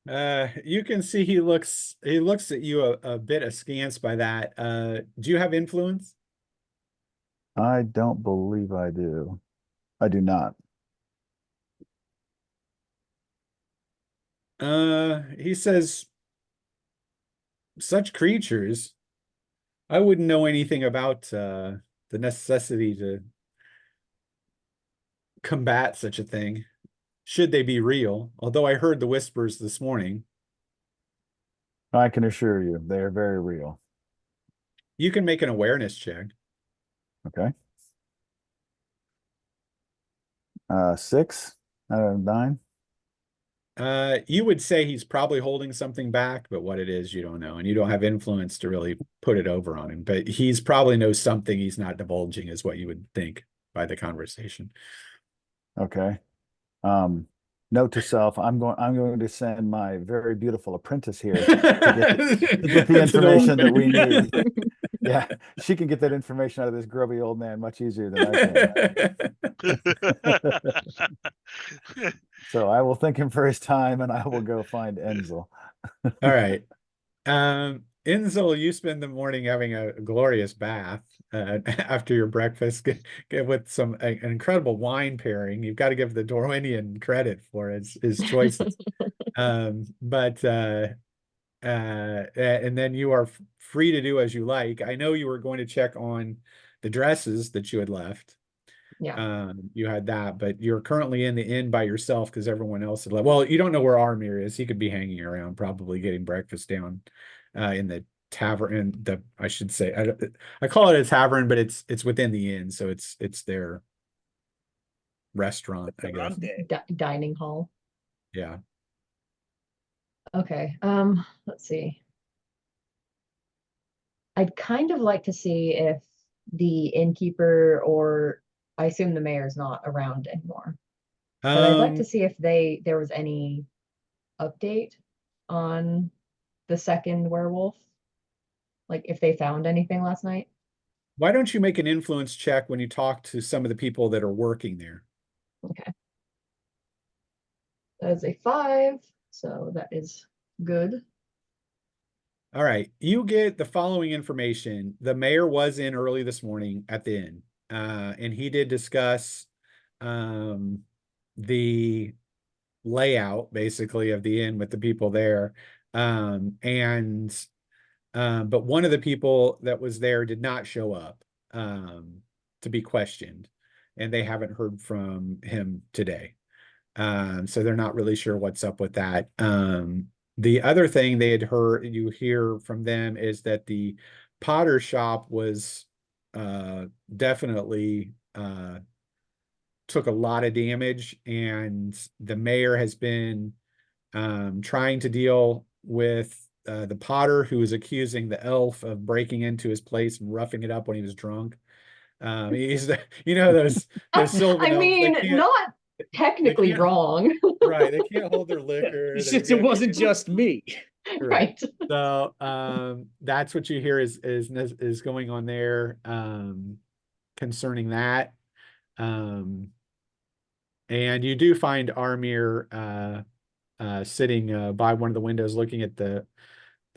You can see he looks at you a bit askance by that. Do you have influence? I don't believe I do. I do not. He says, such creatures, I wouldn't know anything about the necessity to combat such a thing, should they be real, although I heard the whispers this morning. I can assure you they are very real. You can make an awareness check. Okay. 6 out of 9. You would say he's probably holding something back, but what it is, you don't know, and you don't have influence to really put it over on him. But he's probably knows something he's not divulging, is what you would think by the conversation. Okay. Note to self: I'm going to send my very beautiful apprentice here to get the information that we need. Yeah, she can get that information out of this grubby old man much easier than I can. So I will thank him for his time, and I will go find Enzel. All right. Enzel, you spend the morning having a glorious bath after your breakfast with an incredible wine pairing. You've got to give the Dorwinian credit for his choices. And then you are free to do as you like. I know you were going to check on the dresses that you had left. Yeah. You had that, but you're currently in the inn by yourself because everyone else had left. Well, you don't know where Armir is. He could be hanging around, probably getting breakfast down in the tavern. I should say, I call it a tavern, but it's within the inn, so it's their restaurant, I guess. Dining hall. Yeah. Okay. Let's see. I'd kind of like to see if the innkeeper, or I assume the mayor's not around anymore. But I'd like to see if there was any update on the second werewolf. Like if they found anything last night. Why don't you make an influence check when you talk to some of the people that are working there? Okay. That is a 5, so that is good. All right, you get the following information. The mayor was in early this morning at the inn, and he did discuss the layout basically of the inn with the people there. But one of the people that was there did not show up to be questioned, and they haven't heard from him today. So they're not really sure what's up with that. The other thing they had heard, you hear from them, is that the Potter shop was definitely took a lot of damage, and the mayor has been trying to deal with the Potter, who is accusing the elf of breaking into his place and roughing it up when he was drunk. He's those Sylvan I elves, mean, not technically can't- wrong. right, they can't hold their liquor. It's they just, it can't- wasn't just me. Right. So that's what you hear is going on there concerning that. And you do find Armir sitting by one of the windows looking at the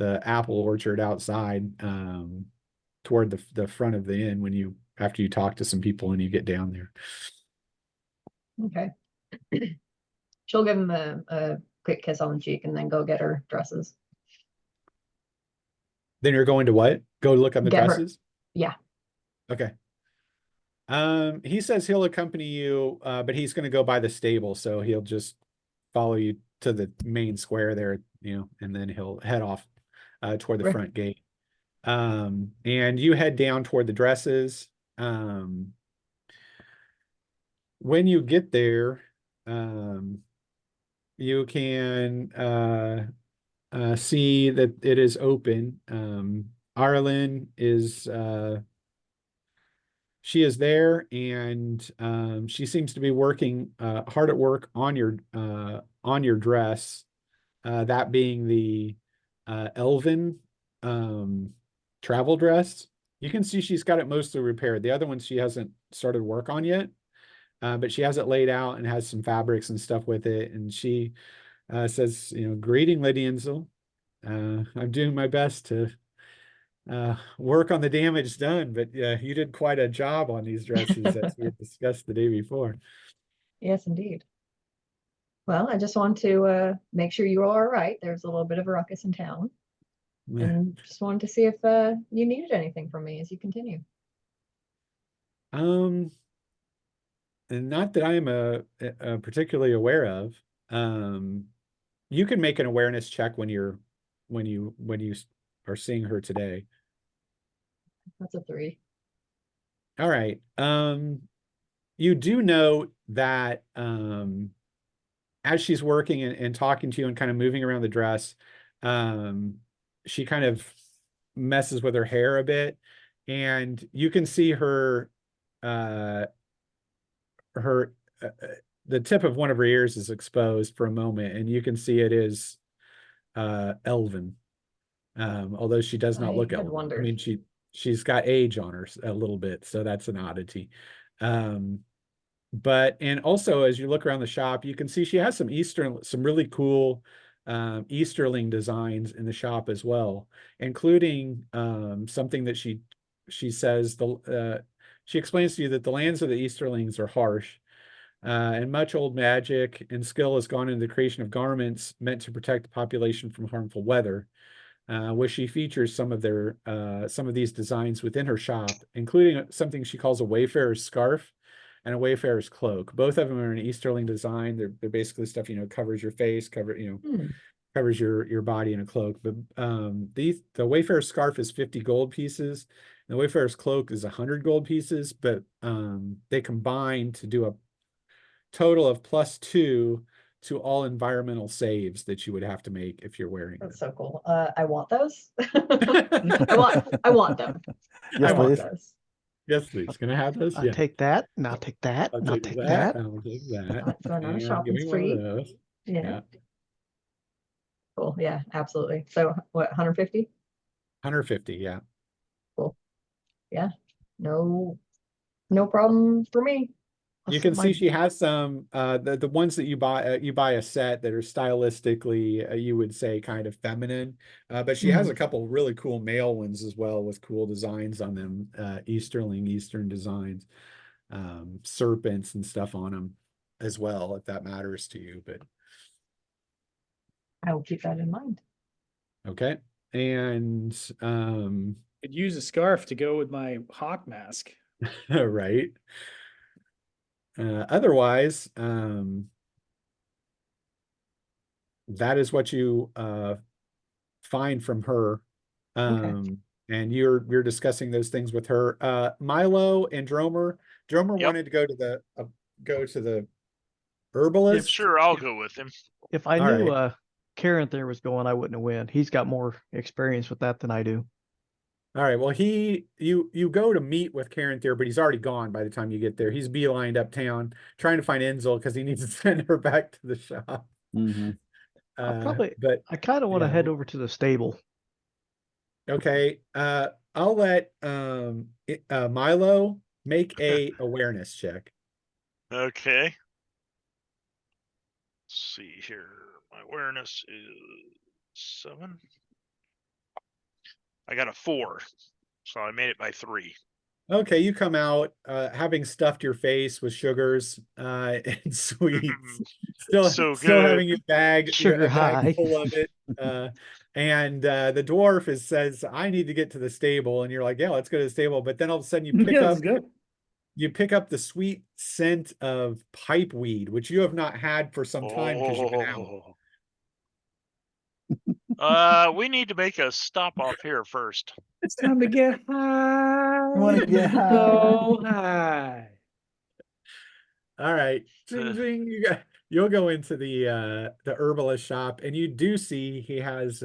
apple orchard outside toward the front of the inn after you talk to some people and you get down there. Okay. She'll give him a quick kiss on the cheek and then go get her dresses. Then you're going to what? Go look at the Get her- dresses? Yeah. Okay. He says he'll accompany you, but he's going to go by the stable, so he'll just follow you to the main square there, and then he'll head off toward the Right. front gate. And you head down toward the dresses. When you get there, you can see that it is open. Arlen is she is there, and she seems to be working hard at work on your dress, that being the elven travel dress. You can see she's got it mostly repaired. The other one she hasn't started work on yet, but she has it laid out and has some fabrics and stuff with it. And she says, "Greeting, Lady Insel. I'm doing my best to work on the damage done, but you did quite a job on these dresses as we had discussed the day before." Yes, indeed. Well, I just want to make sure you are all right. There's a little bit of a ruckus in town. And just wanted to see if you needed anything from me as you continue. And not that I am particularly aware of. You can make an awareness check when you are seeing her today. That's a 3. All right. You do know that as she's working and talking to you and kind of moving around the dress, she kind of messes with her hair a bit, and you can see her the tip of one of her ears is exposed for a moment, and you can see it is elven, although she does not I look had elven. I wondered. mean, she's got age on her a little bit, so that's an oddity. And also as you look around the shop, you can see she has some really cool Easterling designs in the shop as well, including something that she says she explains to you that the lands of the Easterlings are harsh, and much old magic and skill has gone into the creation of garments meant to protect the population from harmful weather. Where she features some of these designs within her shop, including something she calls a wayfarer's scarf and a wayfarer's cloak. Both of them are an Easterling design. They're basically stuff covers your face, covers your body in a cloak. But the wayfarer's scarf is 50 gold pieces. And the wayfarer's cloak is 100 gold pieces, but they combine to do a total of +2 to all environmental saves that you would have to make if you're wearing That's them. so cool. I want those. I want them. Yes, I want please. those. Yes, please. Can I have those? I'll Yeah. take that, and I'll take that, I'll and I'll take take that. that. I'll take that. So another And shopping give me one of spree. those. Yeah. Yeah. Cool. Yeah, absolutely. So what, 150? 150. Yeah. Cool. Yeah. no problem for me. I'll You set can my- see she has some the ones that you buy a set that are stylistically you would say kind of feminine, but she has a couple really cool male ones as well with cool designs on them, Eastern designs, serpents and stuff on them as well, if that matters to you. But I will keep that in mind. okay, and Could use a scarf to go with my hawk mask. right. Otherwise, that is what you find from her. And you're discussing those things with her. Milo and Dromer. Dromer Yep. wanted to go to the If herbalist. sure, I'll go with him. If I All knew right. Karen there was going, I wouldn't have went. He's got more experience with that than I do. All right. Well, you go to meet with Karen there, but he's already gone by the time you get there. He's beelined uptown trying to find Enzel because he needs to send her back to the shop. Mm-hmm. But I kind of want to yeah. head over to the stable. okay. I'll let Milo make a awareness check. Okay. Let's see here. My awareness is 7. I got a 4, so I made it by 3. Okay, you come out having stuffed your face with sugars and sweets, still So still good. having your bag, Sugar a bag high. full of it. And the dwarf says, "I need to get to the stable," and you're like, "Yeah, let's go to the stable." But then all of a sudden Yeah, let's go. you pick up the sweet scent of pipeweed, which you have not had for some time because you've been out. We need to make a stop off here first. It's time to get high. wanna get high? So high. All right, ding, ding, you'll go into the herbalist shop, and you do see he has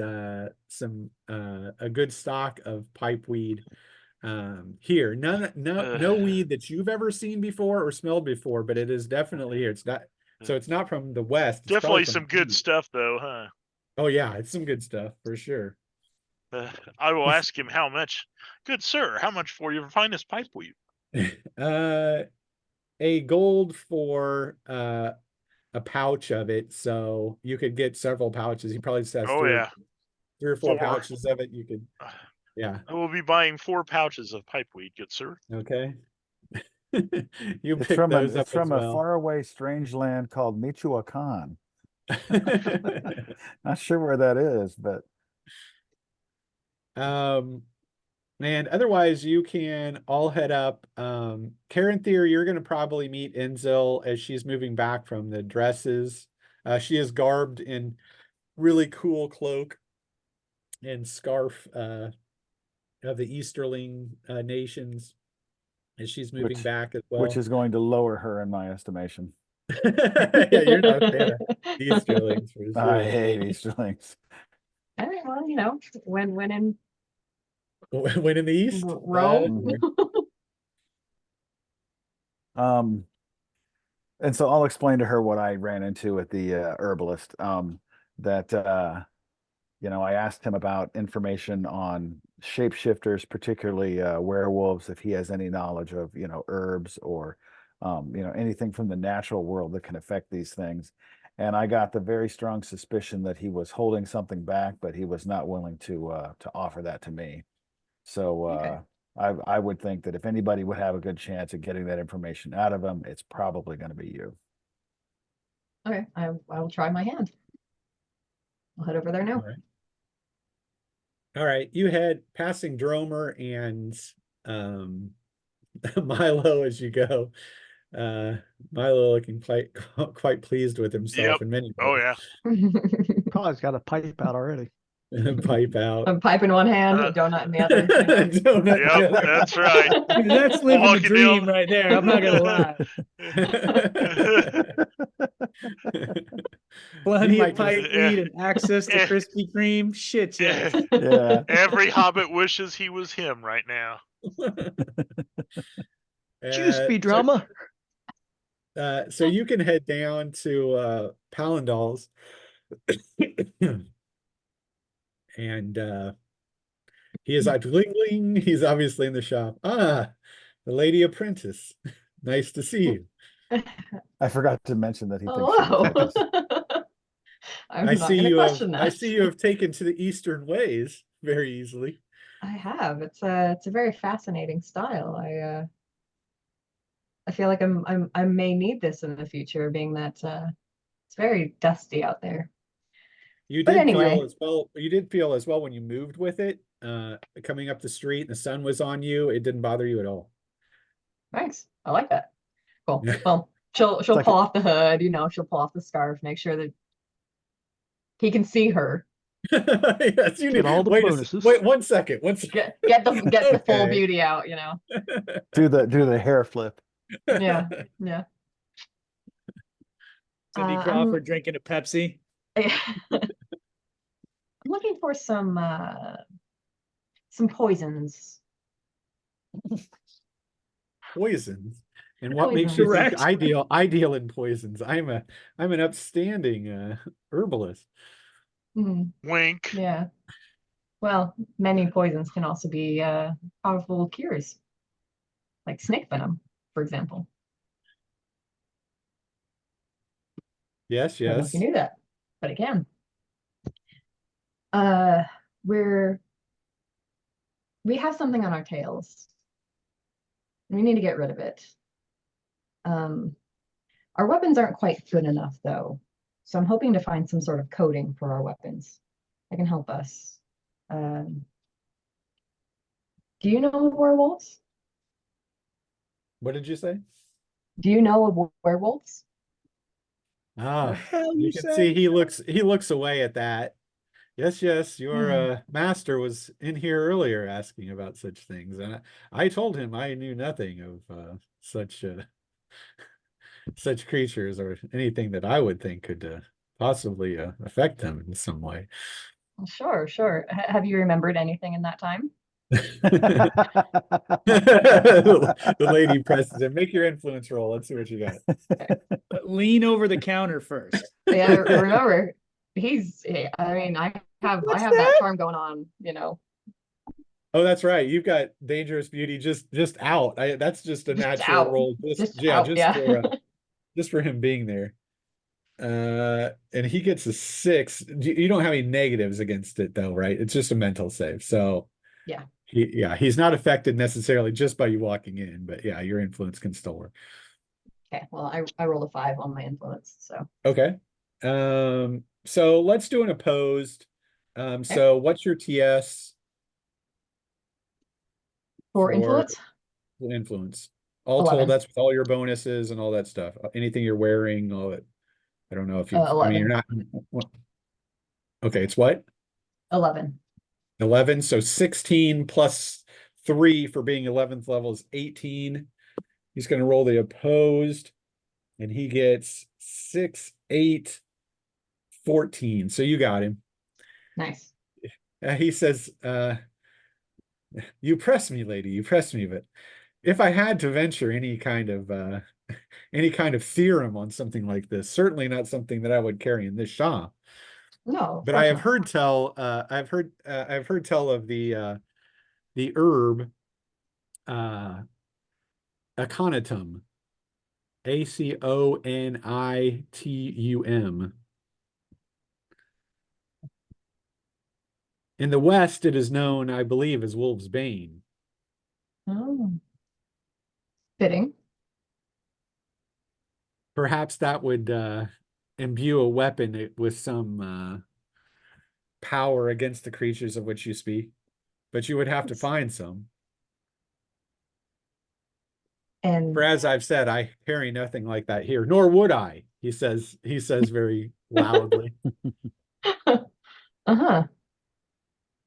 some a good stock of pipeweed here. No weed that you've ever seen before or smelled before, but it is definitely here. It's not from the west. It's probably Definitely from some the good east. stuff, though, huh? Oh yeah, it's some good stuff for sure. I will ask him how much. Good sir, how much for your finest pipeweed? A gold for a pouch of it, so you could get several pouches. He probably just has Oh yeah. 3 or 4 4. pouches of it. You could, yeah. I will be buying 4 pouches of pipeweed, good sir. Okay. You It's pick from those a, up it's from as a well. faraway strange land called Michoacan. Not sure where that is, but And otherwise you can all head up. Karen Thier, you're gonna probably meet Enzel as she's moving back from the dresses. She is garbed in really cool cloak and scarf of the Easterling nations as she's moving back as well. which is going to lower her in my estimation. Yeah, you're not a fan of Easterlings for I sure. hate Easterlings. All right, well, when in When in the East? Rome. And so I'll explain to her what I ran into at the herbalist. That I asked him about information on shapeshifters, particularly werewolves, if he has any knowledge of herbs or anything from the natural world that can affect these things. And I got the very strong suspicion that he was holding something back, but he was not willing to offer that to me. So Okay. I would think that if anybody would have a good chance of getting that information out of him, it's probably going to be you. Okay, I will try my hand. I'll head over there now. All right, you head passing Dromer and Milo as you go. Milo looking quite pleased with himself Yep. in many Oh ways. yeah. Probably's got a pipe out already. Pipe out. A pipe in one hand, a donut in the other. Donut in the Yep, other. that's right. Dude, that's living the Walking dream down- right there. I'm not gonna lie. Plenty He of might pipe just- weed and access to Eh. Krispy Kreme. Shit, yes. Yeah. Every hobbit wishes he was him right now. Juice be So- drama. So you can head down to Palandal's and he is like, "Ling ling." He's obviously in the shop. The lady apprentice. Nice to see you. I forgot to mention that he thinks Oh, she looks like wow. this. I'm I not see gonna you have question I that. see you have taken to the Eastern ways very easily. I have. It's a very fascinating style. I feel like I may need this in the future, being that it's very dusty out there. You But did feel anyway, as well, you did feel as well when you moved with it, coming up the street and the sun was on you, it didn't bother you at all. thanks. I like that. Cool. Well, she'll It's like pull off the hood, she'll pull off the scarf, make sure that he can see her. Yes, you Get need, all the bonuses. wait 1 second, 1 second. Get the full Okay. beauty out. do the hair flip. Yeah, yeah. Cindy I'm Crawford drinking a Pepsi. I'm looking for some poisons. Poisons. And what makes you Poisons. think Correct. ideal in poisons? I'm an upstanding herbalist. Hmm, Wink. yeah. Well, many poisons can also be powerful cures, like snake venom, for example. Yes, I don't know if you yes. knew that, but it can. Uh, we have something on our tails. We need to get rid of it. Um, our weapons aren't quite good enough, though. So I'm hoping to find some sort of coating for our weapons that can help us. Um, do you know of werewolves? What did you say? Do you know of werewolves? The Ah, hell you you can see say? he looks away at that. Yes, yes, your Hmm. master was in here earlier asking about such things, and I told him I knew nothing of such creatures or anything that I would think could possibly affect them in some way. Sure, sure. Have you remembered anything in that time? The lady presses it. Make your influence roll. Let's see what you got. But lean over the counter first. Yeah, remember, I mean, I What's have that that? charm going on, Oh, that's right. You've got dangerous beauty just out. That's just a just natural out, roll. just out, yeah. Just for him being there. And he gets a 6. You don't have any negatives against it though, right? It's just a mental save. So Yeah. he's not affected necessarily just by you walking in, but yeah, your influence can still work. Okay, well, I rolled a 5 on my influence, so. Okay. So let's do an opposed. Okay. So what's your TS For for influence, influence? All told, 11. that's with all your bonuses and all that stuff. Anything you're wearing, all that. I don't know if you've, I mean, you're 11. not. Okay, it's what? 11. 11. So 16 plus 3 for being 11th level is 18. He's going to roll the opposed, and he gets 6, 8, 14. So you got him. Nice. He says, you press me, lady, you press me, but if I had to venture any kind of theorem on something like this, certainly not something that I would carry in this shop. No, of But I course have not. heard tell, I've heard tell of the herb, aconitum, aconitum. In the West, it is known, I believe, as wolf's bane. Oh, fitting. Perhaps that would imbue a weapon with some power against the creatures of which you speak, but you would have to find some. For And as I've said, I carry nothing like that here, nor would I, he says very loudly. uh-huh.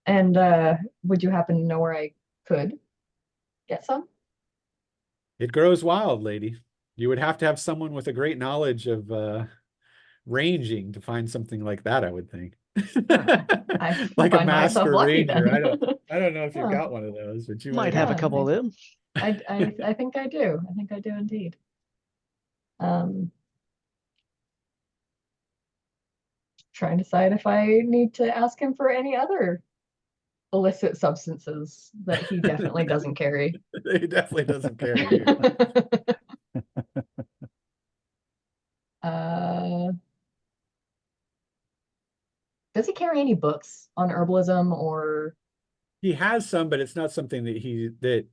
And would you happen to know where I could get some? It grows wild, lady. You would have to have someone with a great knowledge of ranging to find something like that, I would think. I Like a find myself master lucky ranger. then. I don't know if you've Huh. got one of those, but you Might might have a Yeah, couple of them. I think I do. I think I do indeed. Trying to decide if I need to ask him for any other illicit substances that he definitely doesn't carry. He definitely doesn't carry you. Uh, does he carry any books on herbalism or? He has some, but it's not something that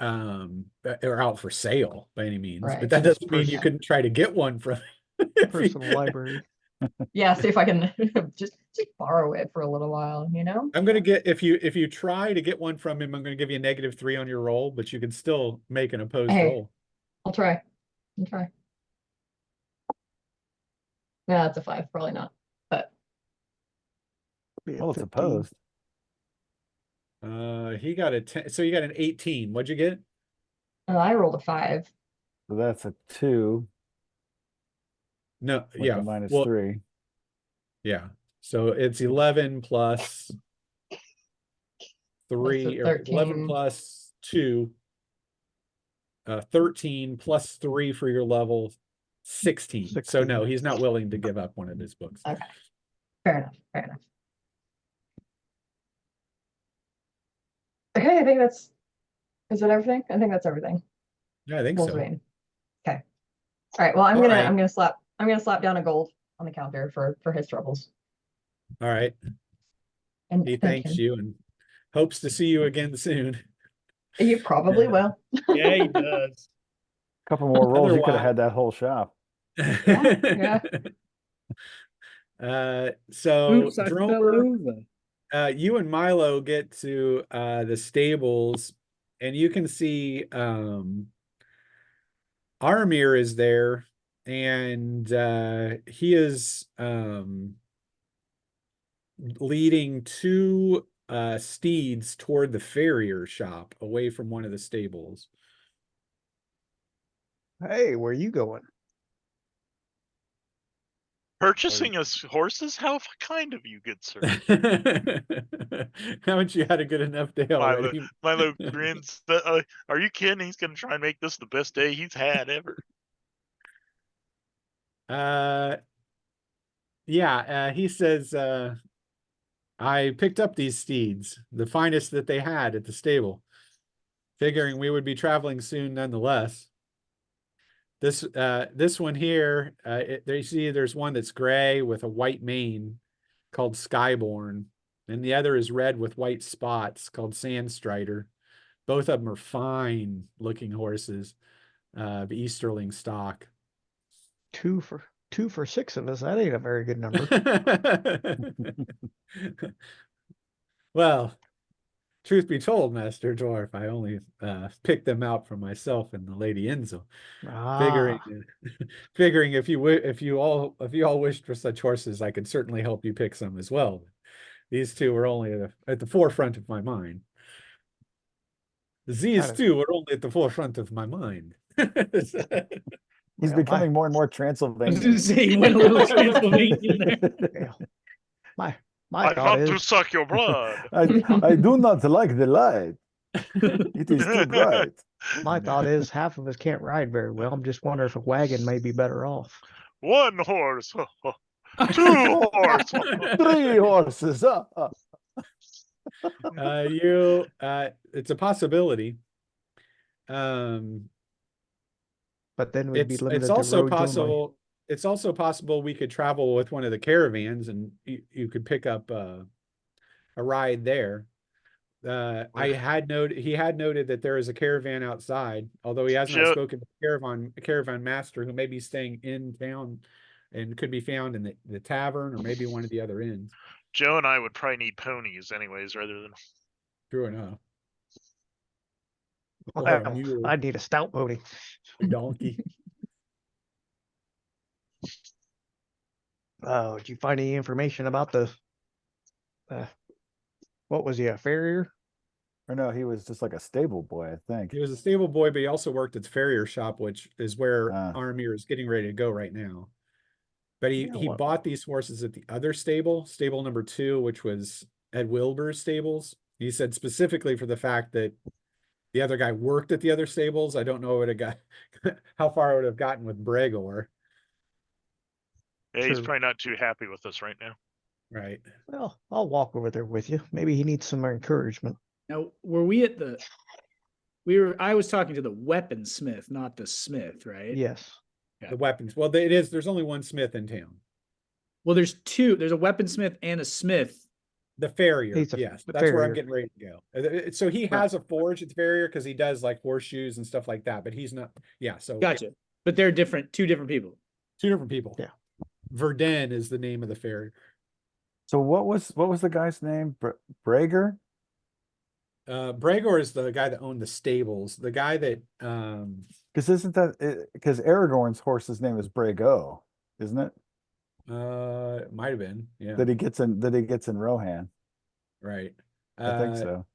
are out for sale by any means. Right. But that Just doesn't mean you yeah. couldn't try to get one from him. if he- Personal library. Yeah, see if I can just borrow it for a little while, you know? I'm gonna get if you try to get one from him, I'm gonna give you a -3 on your roll, but you can still make an opposed Hey. roll. I'll try. I'll try. Yeah, that's a 5, probably not. But Be a Well, it's 15. opposed. He got a 10, so you got an 18. What'd you get? I rolled a 5. So that's a 2 No, with yeah, the minus well, 3. yeah. So it's 11 plus That's 3 a or 11 13. plus 2. 13 plus 3 for your level, 16. So no, 16. he's not willing to give up one of his books. Okay. Fair enough. Fair enough. Okay, I think is that everything? I think that's everything. Yeah, I think so. Wolfsbane. Okay. All right. Well, I'm All gonna right. slap down a gold on the counter for his troubles. All right. And He thank thanks him. you and hopes to see you again soon. You probably will. Yeah, he does. Couple more rolls, you could have Otherwise- had that whole shop. Yeah. So Oops, I fell Dromer, over. you and Milo get to the stables, and you can see Armir is there, and he is leading 2 steeds toward the farrier shop away from one of the stables. Hey, where you going? Purchasing us horses? How kind of you, good sir. Haven't you had a good enough day Milo, already? Milo grins. Are you kidding? He's gonna try and make this the best day he's had ever. Yeah, he says, I picked up these steeds, the finest that they had at the stable, figuring we would be traveling soon nonetheless. This one here, there you see there's one that's gray with a white mane called Skyborn, and the other is red with white spots called Sandstrider. Both of them are fine looking horses, of Easterling stock. 2 for 6 of us. That ain't a very good number. Well, truth be told, Master Dwarf, I only picked them out for myself and the Lady Enzo. Ah, Figuring if you all wished for such horses, I could certainly help you pick some as well. These 2 were only at the forefront of my mind. These Kind of- 2 were only at the forefront of my mind. He's Well, becoming more and more I was Transylvanian. gonna say he went a little Transylvanian there. yeah. My I thought want to is suck your blood. I do not like the light. It is too bright. my thought is half of us can't ride very well. I'm just wondering if a wagon may be better off. 1 horse. 2 horse. 3 horses. It's a possibility. But then we'd be It's limited to also roads only. possible. It's also possible we could travel with one of the caravans, and you could pick up a ride there. He had noted that there is a caravan outside, although he has not Joe- spoken to the caravan master, who may be staying in town and could be found in the tavern or maybe one of the other inns. Joe and I would probably need ponies anyways, rather than True enough. Well, Or a mule, I'd need a stout pony. a donkey. Did you find any information about the what was he, a farrier? Or no, he was just like a stable boy, I think. He was a stable boy, but he also worked at the farrier shop, which is where Ah. Armir is getting ready to go right now. But Yeah, he well- bought these horses at the other stable number 2, which was Ed Wilbur's stables. He said specifically for the fact that the other guy worked at the other stables. I don't know what it got, how far it would have gotten with Bregor. yeah, he's True. probably not too happy with us right now. Right. Well, I'll walk over there with you. Maybe he needs some encouragement. Now, were we at the? I was talking to the weaponsmith, not the smith, right? Yes. Yeah. The weapons. Well, it is. There's only one smith in town. Well, there's two. There's a weaponsmith and a smith. The farrier. He's Yes, the that's where I'm farrier. getting ready to go. So he has a forge at the farrier because he does like horseshoes and stuff like that. But he's not. Yeah. So Gotcha. But they're different. Two different people. two different people. Yeah. Verdun is the name of the farrier. So what was the guy's name? Brager? Bregor is the guy that owned the stables. The guy that Because isn't that because Aragorn's horse's name is Brago, isn't it? it might have been, yeah. That he gets in Rohan. Right. I think so.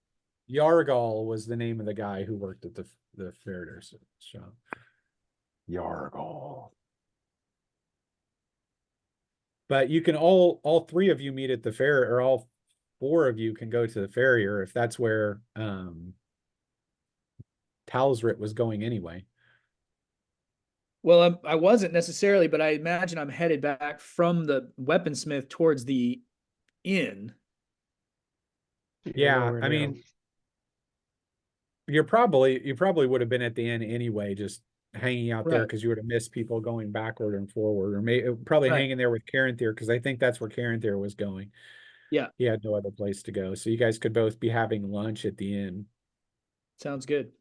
Yargal was the name of the guy who worked at the farrier's shop. Yargal. But you can all three of you meet at the fair, or all four of you can go to the farrier if that's where Talsrit was going anyway. Well, I wasn't necessarily, but I imagine I'm headed back from the weaponsmith towards the inn. Yeah, nowhere I near mean, him. you probably would have been at the inn anyway, just hanging out there Right. because you would have missed people going backward and forward, or probably Right. hanging there with Caranthir because I think that's where Caranthir was going. Yeah. He had no other place to go, so you guys could both be having lunch at the inn. Sounds good.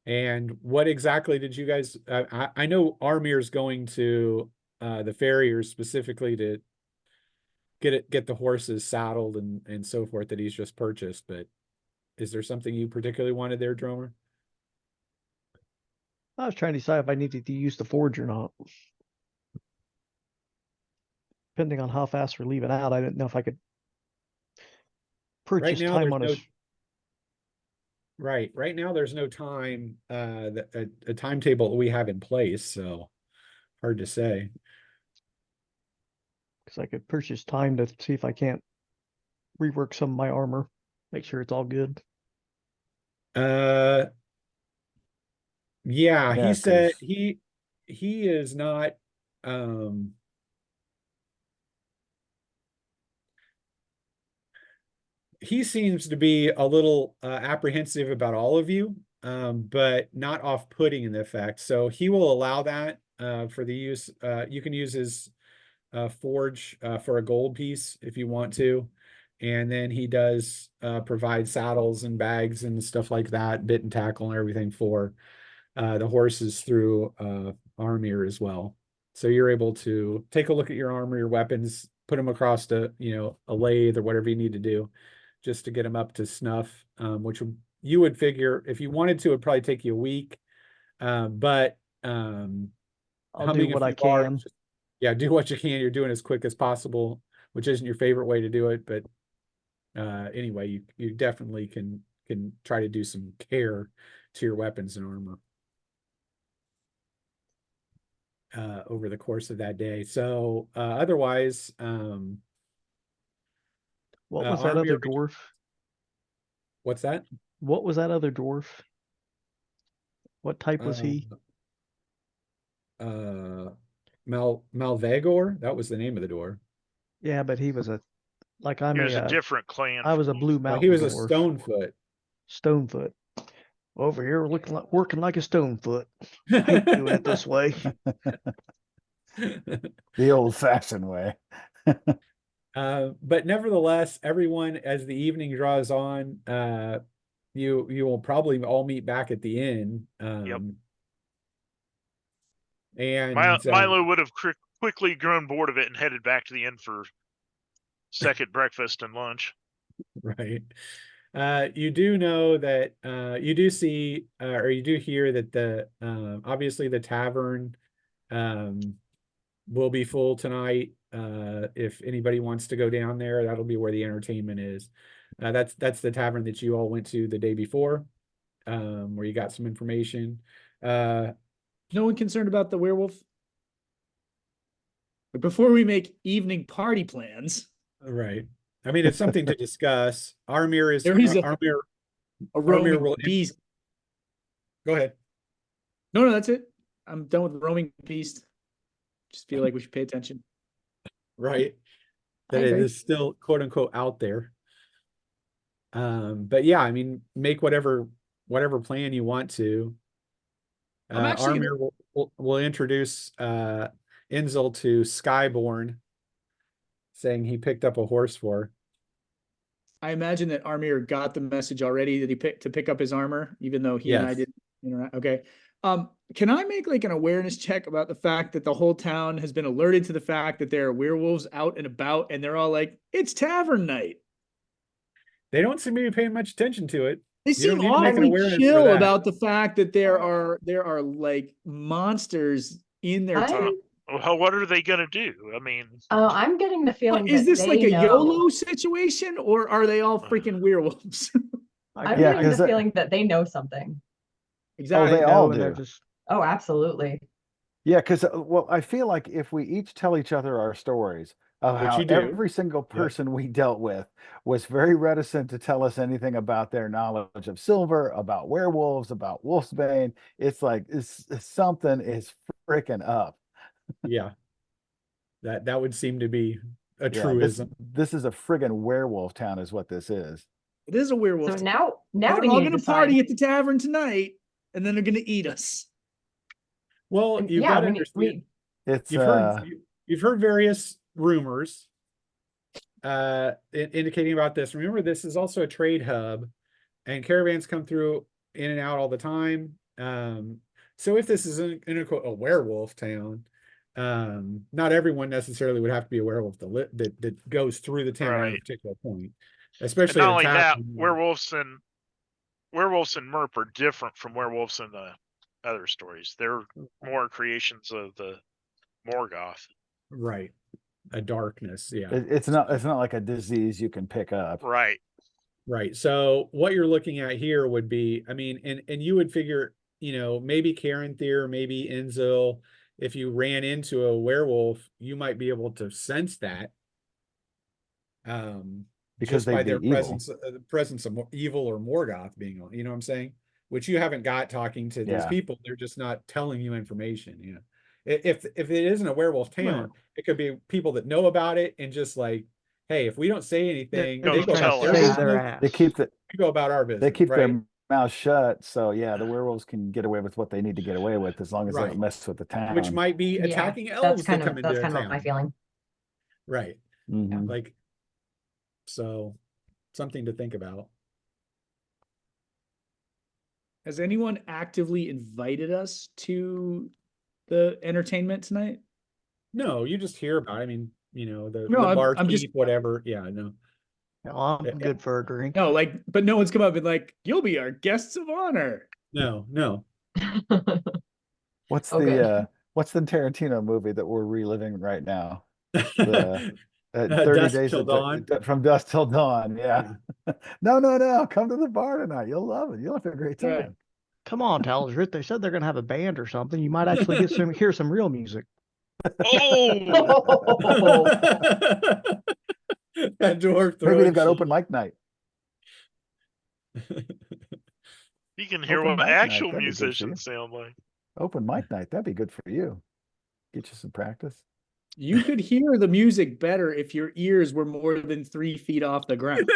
And what exactly did you guys? I know Armir's going to the farrier specifically to get the horses saddled and so forth that he's just purchased. But is there something you particularly wanted there, Dromer? I was trying to decide if I needed to use the forge or not. Depending on how fast we're leaving out, I didn't know if I could Right purchase now, time there's on no. his. Right now, there's no time. A timetable we have in place, so hard to say. Because I could purchase time to see if I can't rework some of my armor, make sure it's all good. Yeah, Yeah, he said 'cause- he is not. Um, he seems to be a little apprehensive about all of you, but not off-putting in the effect. So he will allow that for the use. You can use his forge for a gold piece if you want to. And then he does provide saddles and bags and stuff like that, bit and tackle and everything for the horses through Armir as well. So you're able to take a look at your armor, your weapons, put them across to, a lathe or whatever you need to do just to get them up to snuff, which you would figure if you wanted to, it'd probably take you a week. But I'll do humming a what I few bars, can. yeah, do what you can. You're doing as quick as possible, which isn't your favorite way to do it, but anyway, you definitely can try to do some care to your weapons and armor over the course of that day. So otherwise, What was that Armir, other dwarf? what's that? What was that other dwarf? What type was he? Malvagor, that was the name of the door. Yeah, but he was I'm He was a a different clan. I was a from blue those. mountain He was a dwarf. Stonefoot. Stonefoot. Over here working like a Stonefoot. I hate doing it this way. The old-fashioned way. But nevertheless, everyone, as the evening draws on, you will probably all meet back at the inn. Yep. And Milo would have quickly grown bored of it and headed back to the inn for second breakfast and lunch. right. You do know that you do see or you do hear that the obviously the tavern will be full tonight. If anybody wants to go down there, that'll be where the entertainment is. That's the tavern that you all went to the day before, where you got some information. No one concerned about the werewolf? But before we make evening party plans, Right. I mean, it's something to discuss. Armir is There is a- Armir. a roaming will- beast. Go ahead. No, that's it. I'm done with roaming beast. Just feel like we should pay attention. right? I That it agree. is still quote unquote out there. But yeah, I mean, make whatever plan you want to. I'm actually Armir will introduce Inzel to Skyborn, saying he picked up a horse for her. I imagine that Armir got the message already that he picked to pick up his armor, even though he and I Yes. didn't interact. Okay. Can I make like an awareness check about the fact that the whole town has been alerted to the fact that there are werewolves out and about, and they're all like, "It's tavern night." They don't seem to be paying much attention to it. They You don't seem need to make an awfully awareness for chill that. about the fact that there are like monsters in their town. Well, what are they gonna do? I mean, I'm getting the feeling Is that this like they a know. YOLO situation, or are they all freaking werewolves? I'm Yeah, getting 'cause the that- feeling that they know something. Exactly. they know, all and they're do. just Oh, absolutely. Yeah, because well, I feel like if we each tell each other our stories of Which how you do. every single person we dealt with was very reticent to tell us anything about their knowledge of silver, about werewolves, about wolfsbane, it's like something is freaking up. Yeah. That would seem to be a Yeah, truism. this is a friggin' werewolf town, is what this is. It is a werewolf. So town. now And we they're all need to gonna decide. party at the tavern tonight, and then they're gonna eat us. Well, And you've yeah, got to we need, understand. It's You've heard various rumors indicating about this. Remember, this is also a trade hub, and caravans come through in and out all the time. So if this is a werewolf town, not everyone necessarily would have to be a werewolf that goes through the town at a Right. particular point, and especially not at a only that, tavern. werewolves and MERP are different from werewolves in the other stories. They're more creations of the Morgoth. Right, a darkness. Yeah. it's not like a disease you can pick up. Right. Right. So what you're looking at here would be, I mean, and you would figure, maybe Caranthir, maybe Enzo, if you ran into a werewolf, you might be able to sense that. Because Just by they'd their be evil. presence, the presence of evil or Morgoth being on, you know what I'm saying? Which you haven't got talking to these Yeah. people. They're just not telling you information, If it isn't a werewolf town, it could be people that know about it and just like, hey, if we don't say anything, They're they just go trying about to their save business, their ass. They keep the we go about our business. they keep right? their mouths shut, so yeah, the werewolves can get away with what they need to get away with as long as they Right. don't mess with the town. Which might be Yeah, attacking elves that come that's into a kind of my town. feeling. Right. Mhm. Like, so something to think about. Has anyone actively invited us to the entertainment tonight? No, you just hear about it. I mean, No, the I'm barkeep, just whatever. Yeah, no. I'm Yeah. good for a drink. no, like, but no one's come up and like, you'll be our guests of honor. No. What's Oh, the good. what's the Tarantino movie that we're reliving right now? The 30 Dusk days till dawn. from dusk till dawn. Yeah. No. Come to the bar tonight. You'll love it. You'll have a great time. Right. Come on, Talbot. They said they're gonna have a band or something. You might actually hear some real music. Oh, That dwarf Maybe throwing they've got shit. open mic night. you can hear Open what mic night, actual that'd be good for you. musicians sound like. Open mic night. That'd be good for you. Get you some practice. You could hear the music better if your ears were more than 3 feet off the ground.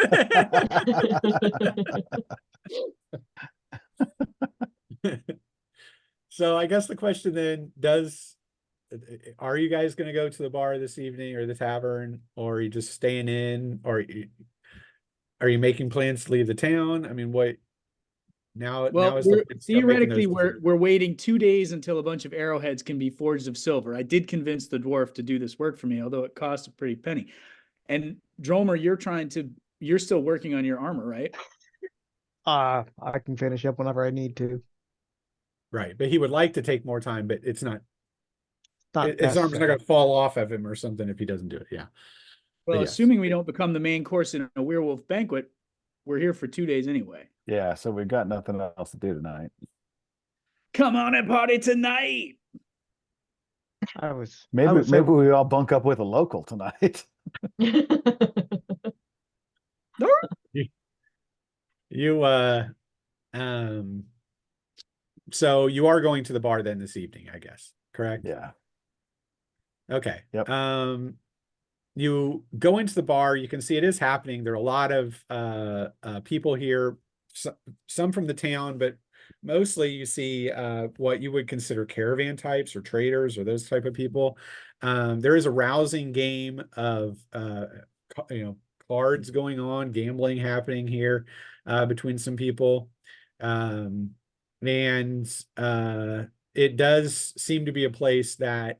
So I guess the question then are you guys going to go to the bar this evening or the tavern, or are you just staying in, or are you making plans to leave the town? I mean, now Well, is the point to start making theoretically, those decisions. we're waiting 2 days until a bunch of arrowheads can be forged of silver. I did convince the dwarf to do this work for me, although it cost a pretty penny. And Dromer, you're still working on your armor, right? I can finish up whenever I need to. Right, but he would like to take more time, but it's not. Not His arm's not necessary. going to fall off of him or something if he doesn't do it. Yeah. Well, Yes. assuming we don't become the main course in a werewolf banquet, we're here for 2 days anyway. Yeah, so we've got nothing else to do tonight. Come on and party tonight. Maybe would say- we all bunk up with a local tonight. So you are going to the bar then this evening, I guess, correct? Yeah. Okay. Yep. you go into the bar, you can see it is happening. There are a lot of people here, some from the town, but mostly you see what you would consider caravan types or traders or those type of people. There is a rousing game of cards going on, gambling happening here between some people. And it does seem to be a place that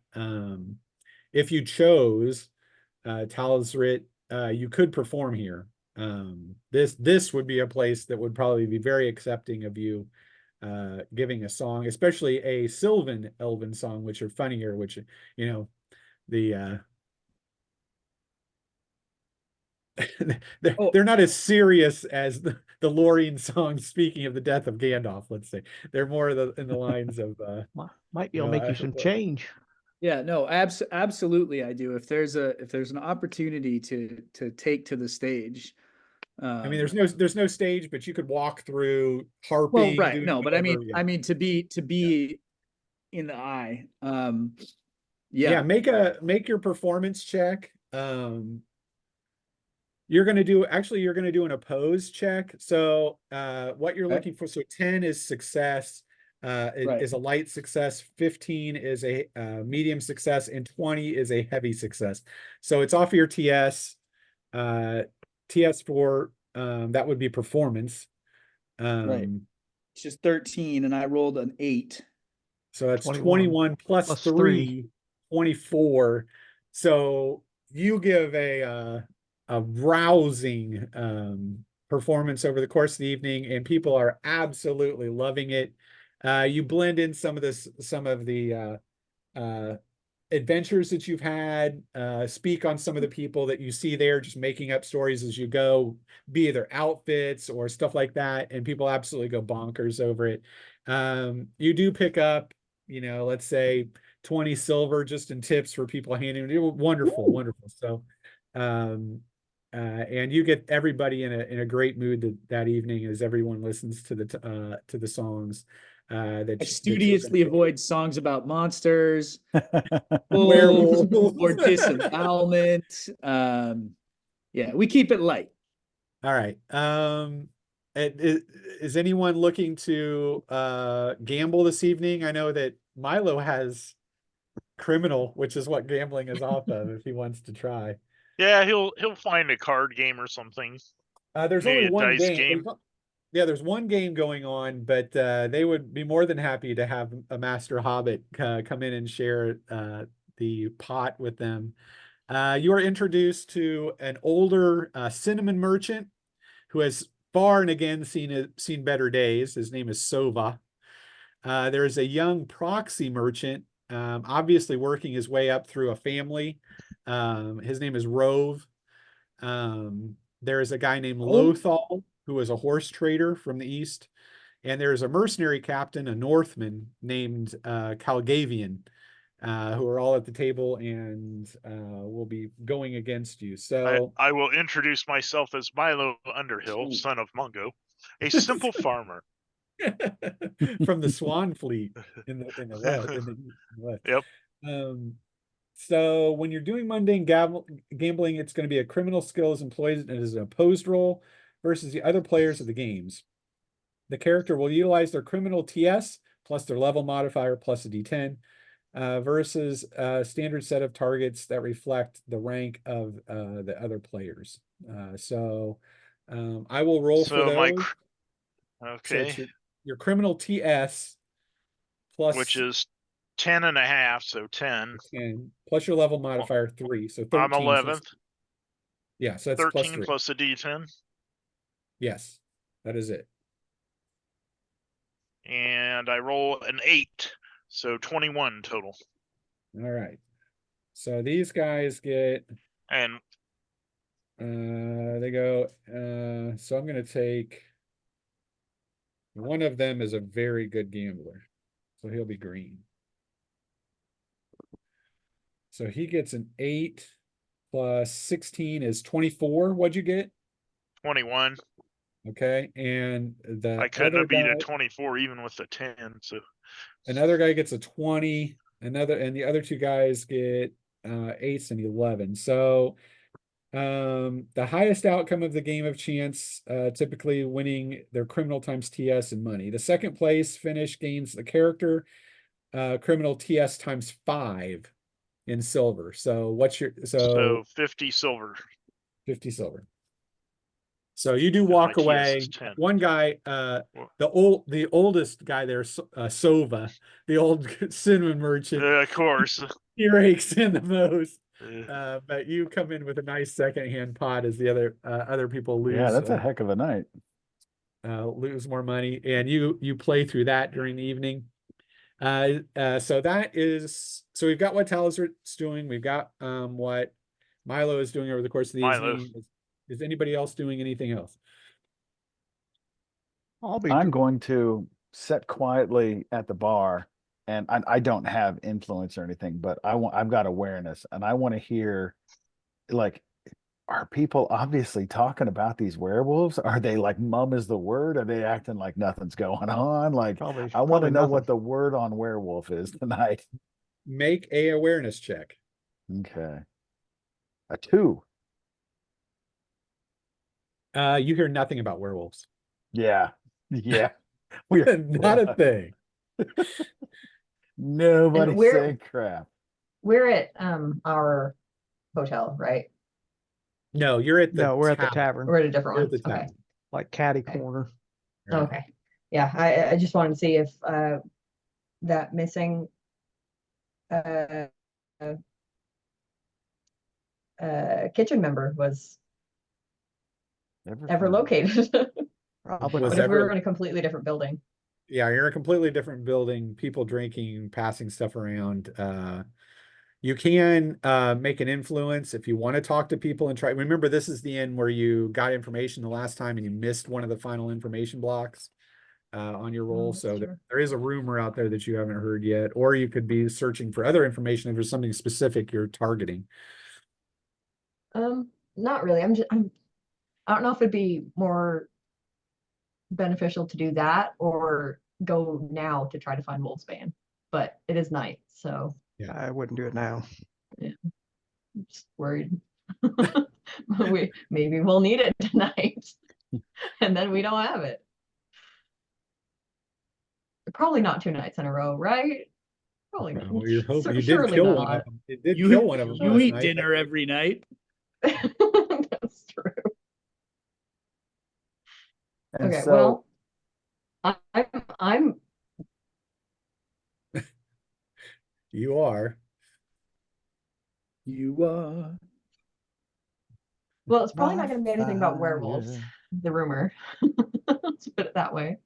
if you chose Talsrit, you could perform here. This would be a place that would probably be very accepting of you giving a song, especially a Sylvan Elven song, which are funnier, which, you know, the they're not as serious as the Lorien song, speaking of the death of Gandalf, let's say. They're more in the lines of Might be able to make you some change. Yeah, no, absolutely I do. If there's an opportunity to take to the stage. I mean, there's no stage, but you could walk through harping. Well, right. doing No, but whatever, I mean to be in the eye. Yeah. make your performance check. You're going to do an opposed check. So what you're looking for, so 10 is success, is a light success, 15 is a medium success, and 20 is a heavy success. So it's off your TS. TS for that would be performance. Right. It's just 13 and I rolled an 8. So that's 21 plus 3, 24. So you give a rousing performance over the course of the evening, and people are absolutely loving it. You blend in some of the adventures that you've had, speak on some of the people that you see there, just making up stories as you go, be it their outfits or stuff like that, and people absolutely go bonkers over it. You do pick up, let's say 20 silver just in tips for people handing it. Wonderful. So and you get everybody in a great mood that evening as everyone listens to the songs. I studiously avoid songs about monsters, werewolves, or disembowelment. Yeah, we keep it light. All right. Is anyone looking to gamble this evening? I know that Milo has criminal, which is what gambling is off of, if he wants to try. Yeah, he'll find a card game or something. There's Maybe only a one dice game. There's one game going on, but they would be more than happy to have a Master Hobbit come in and share the pot with them. You are introduced to an older cinnamon merchant who has far and again seen better days. His name is Sova. There is a young proxy merchant, obviously working his way up through a family. His name is Rove. There is a guy named Lothal, who is a horse trader from the east. And there's a mercenary captain, a Northman named Calgavian, who are all at the table and will be going against you. So I will introduce myself as Milo Underhill, son of Mungo, a simple farmer. From the Swan Fleet in the west. Yep. So when you're doing mundane gambling, it's going to be a criminal skills employed as an opposed roll versus the other players of the games. The character will utilize their criminal TS plus their level modifier plus a D10 versus a standard set of targets that reflect the rank of the other players. So I will roll for those. Okay. So your criminal TS plus, which is 10.5, so 10. Plus your level modifier 3, so 13. I'm 11th. Yeah, so that's 13 plus 3. plus a D10. Yes, that is it. And I roll an 8, so 21 total. All right. So these guys get, and they go, so I'm going to take, one of them is a very good gambler, so he'll be green. So he gets an 8 plus 16 is 24. What'd you get? 21. Okay, and I couldn't have beat a 24 even with a 10. So another guy gets a 20. And the other two guys get 8s, and 11. So the highest outcome of the game of chance, typically winning their criminal times TS and money. The second place finish gains the character criminal TS times 5 in silver. So what's your So 50 silver. 50 silver. So you do And my walk TS away. is 10. One guy, the oldest guy there, Sova, the old cinnamon merchant, Of course. he rakes in the most. Uh, But you come in with a nice secondhand pot as the other people lose. Yeah, that's a heck of a night. Lose more money, and you play through that during the evening. So we've got what Taliesin's doing. We've got what Milo is doing over the course of the Milo. evening. Is anybody else doing anything else? I'm going to sit quietly at the bar, and I don't have influence or anything, but I've got awareness, and I want to hear, like, are people obviously talking about these werewolves? Are they like mum is the word? Are they acting like nothing's going on? Like, Probably, I want to probably know nothing. what the word on werewolf is tonight. Make a awareness check. Okay. A 2. You hear nothing about werewolves. Yeah. Yeah. We're Not a thing. Nobody And we're- say crap. We're at our hotel, right? No, you're at the No, we're at the tavern. tavern, We're at a different You're one. at the Okay. tavern. like Caddy Okay. Corner. Right. Okay. Yeah, I just wanted to see if that missing kitchen member was Never ever found. located. Probably Was What not. if we ever- were in a completely different building? Yeah, you're in a completely different building, people drinking, passing stuff around. You can make an influence if you want to talk to people and try. Remember, this is the end where you got information the last time and you missed one of the final information blocks on your roll. that's So true. there is a rumor out there that you haven't heard yet, or you could be searching for other information if there's something specific you're targeting. Not really. I don't know if it'd be more beneficial to do that or go now to try to find Wolfsbane, but it is night, so I wouldn't do it now. I'm just worried. Maybe we'll need it tonight, and then we don't have it. Probably not 2 nights in a row, right? Probably not. Well, you're hoping you did Surely kill one not. of them. You did You, kill one of them you last eat night. dinner every night. That's true. And Okay, so, well, I'm You are. You are. well, it's probably not my going to be anything about werewolves. fire. The rumor. Let's put it that way.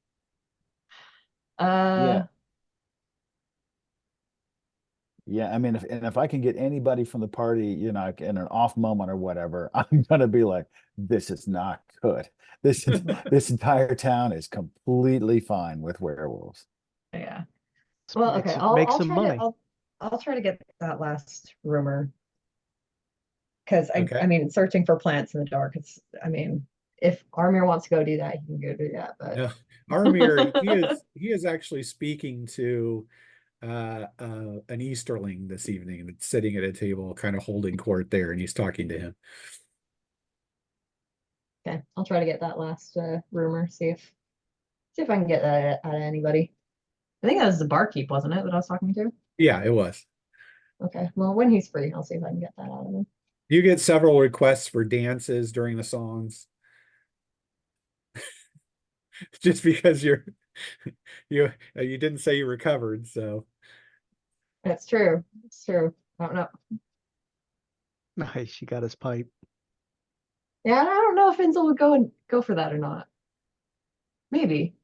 Yeah. Yeah, I mean, if I can get anybody from the party, in an off moment or whatever, I'm gonna be like, this is not good. This entire town is completely fine with werewolves. Yeah. Let's Well, make okay. some- I'll make I'll some try money. to I'll try to get that last rumor because Okay. I mean searching for plants in the dark. If Armir wants to go do that, he can go do that. But No, Armir, he is actually speaking to an Easterling this evening that's sitting at a table, kind of holding court there, and he's talking to him. okay, I'll try to get that last rumor. See if I can get that out of anybody. I think that was the barkeep, wasn't it, that I was talking to? Yeah, it was. Okay. Well, when he's free, I'll see if I can get that out of him. You get several requests for dances during the songs. Just because you didn't say you recovered, so It's true. It's true. I don't know. Nice, she got his pipe. Yeah, I don't know if Enzel would go for that or not. Maybe.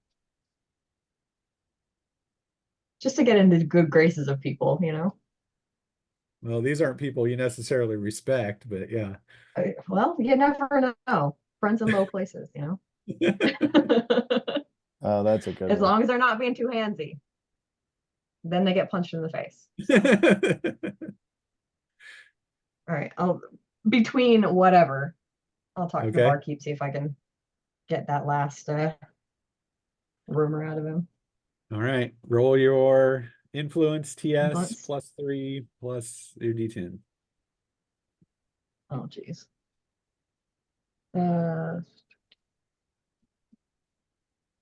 Just to get into the good graces of people, well, these aren't people you necessarily respect, but yeah. Well, you never know. Friends in low places, Oh, that's a good As one. long as they're not being too handsy. Then they get punched in the face. All right. Between whatever, I'll talk to the Okay. barkeep, see if I can get that last rumor out of him. All right, roll your influence TS Influence. +3 plus your D10. Oh, geez.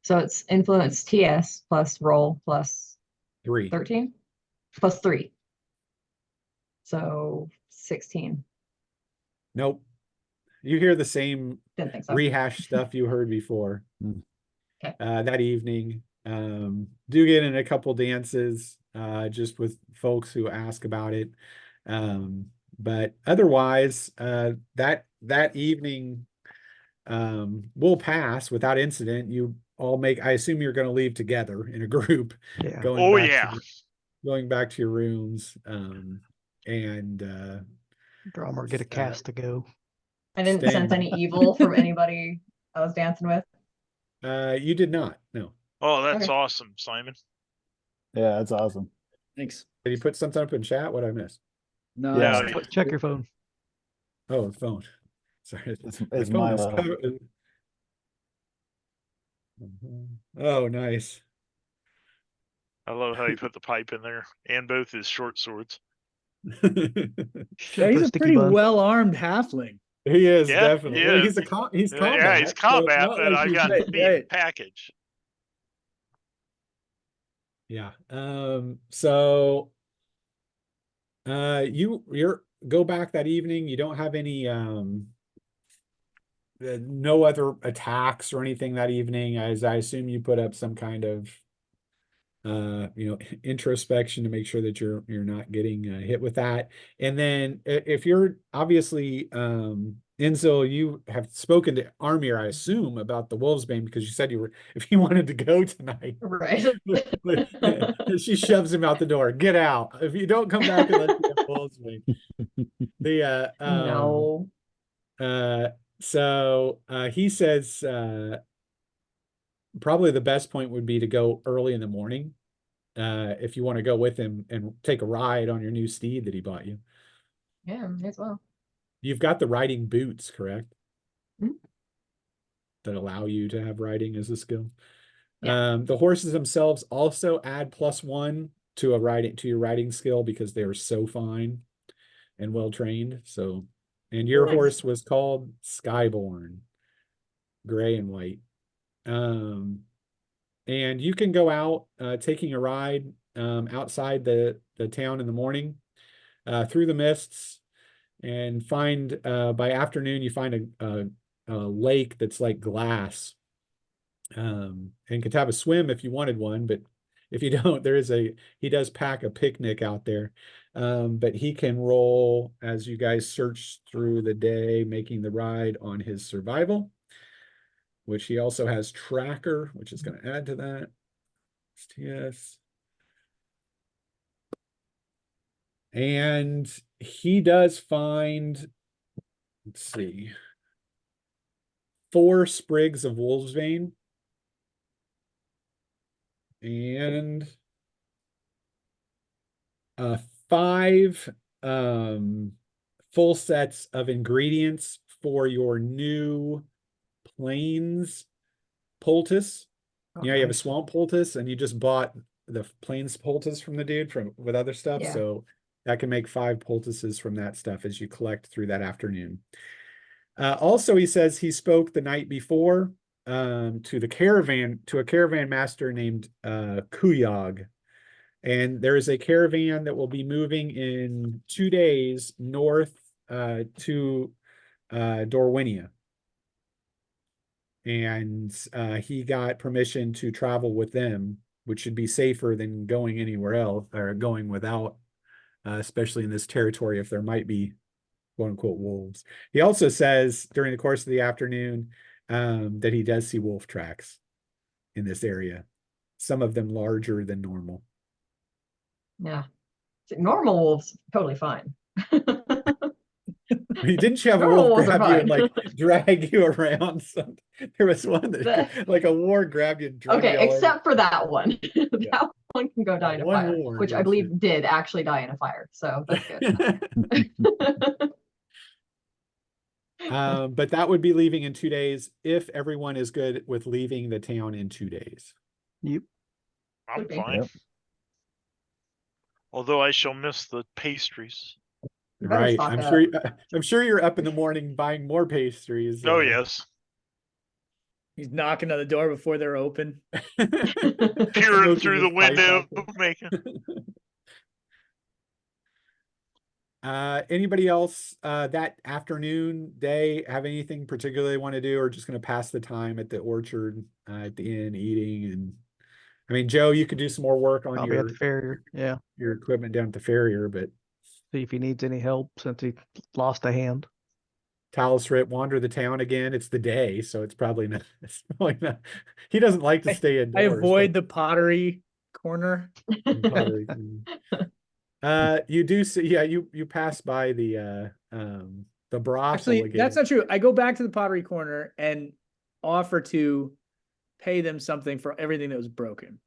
So it's influence TS plus roll plus 3. 13 plus 3. So 16. Nope. You hear the same Didn't think so. rehash stuff you heard before. Okay. That evening. Do get in a couple dances just with folks who ask about it. But otherwise, that evening will pass without incident. You all make, I assume you're going to leave together in a group, Yeah. Oh, yeah. going back to your rooms. Drummer get a cast to go. I didn't Staying- sense any evil from anybody I was dancing with. You did not, no. Oh, that's Okay. awesome, Simon. Yeah, that's awesome. Thanks. Did you put something up in chat? What I missed? No, Yeah. I just- Check your phone. Oh, the phone. Sorry. It's My phone my is covered. Oh, nice. I love how you put the pipe in there and both his short swords. Should yeah, have he's put a sticky pretty bun. well-armed halfling. He is Yeah, definitely. he Well, is. he's he's combat. Yeah, he's so it's combat, not but like I he's got just- the right. package. Yeah. So you're go back that evening. You don't have any no other attacks or anything that evening, as I assume you put up some kind of introspection to make sure that you're not getting hit with that. And then if you're obviously Enzo, you have spoken to Armir, I assume, about the Wolvesbane, because you said you were, if you wanted to go tonight. Right. She shoves him out the door. Get out. If you don't come back unless you have Wolvesbane. No. So he says probably the best point would be to go early in the morning. If you want to go with him and take a ride on your new steed that he bought you. Yeah, may as well. You've got the riding boots, correct? Mhm. That allow you to have riding as a skill. Yeah. The horses themselves also add +1 to your riding skill because they are so fine and well trained. So, and your Nice. horse was called Skyborn, gray and white. And you can go out taking a ride outside the town in the morning through the mists, and find by afternoon you find a lake that's like glass, and could have a swim if you wanted one, but if you don't, he does pack a picnic out there. But he can roll as you guys search through the day, making the ride on his survival, which he also has tracker, which is going to add to that. Yes. And he does find, let's see, 4 sprigs of wolvesbane and 5 full sets of ingredients for your new plains poultice. Oh, You have a nice. swamp poultice, and you just bought the plains poultice from the dude with other stuff. Yeah. So that can make 5 poultices from that stuff as you collect through that afternoon. Also, he says he spoke the night before to a caravan master named Kuyog. And there is a caravan that will be moving in 2 days north to Dorwinia. And he got permission to travel with them, which should be safer than going anywhere else or going without, especially in this territory if there might be quote unquote wolves. He also says during the course of the afternoon that he does see wolf tracks in this area, some of them larger than normal. Yeah. Normal wolves, totally fine. Didn't you have a Normal wolf wolves are grab you and fine. like drag you around? There was one that like a war grabbed you and dragged Okay, you all over. except for that one. Yeah. That one can go die in a One fire, war, which I yes, believe did actually die in a fire. So that's good. But that would be leaving in 2 days if everyone is good with leaving the town in 2 days. Yep. I'm Okay. fine. Yep. Although I shall miss the pastries. You better Right. stock I'm up. sure. I'm sure you're up in the morning buying more pastries. Oh, yes. He's knocking on the door before they're open. Peering Smoking through his the pipe window, out there. making. Anybody else that afternoon, day have anything particular they want to do, or just going to pass the time at the orchard, at the inn, eating? And I mean, Joe, you could do some more work on I'll be at the farrier. Yeah. your equipment down at the farrier, but See if he needs any help since he lost a hand. Talsrit wander the town again. It's the day, so it's probably not. It's probably not. He doesn't like to stay I indoors. avoid the pottery corner. but pottery. You do see, yeah, you pass by the brothel Actually, again. that's not true. I go back to the pottery corner and offer to pay them something for everything that was broken.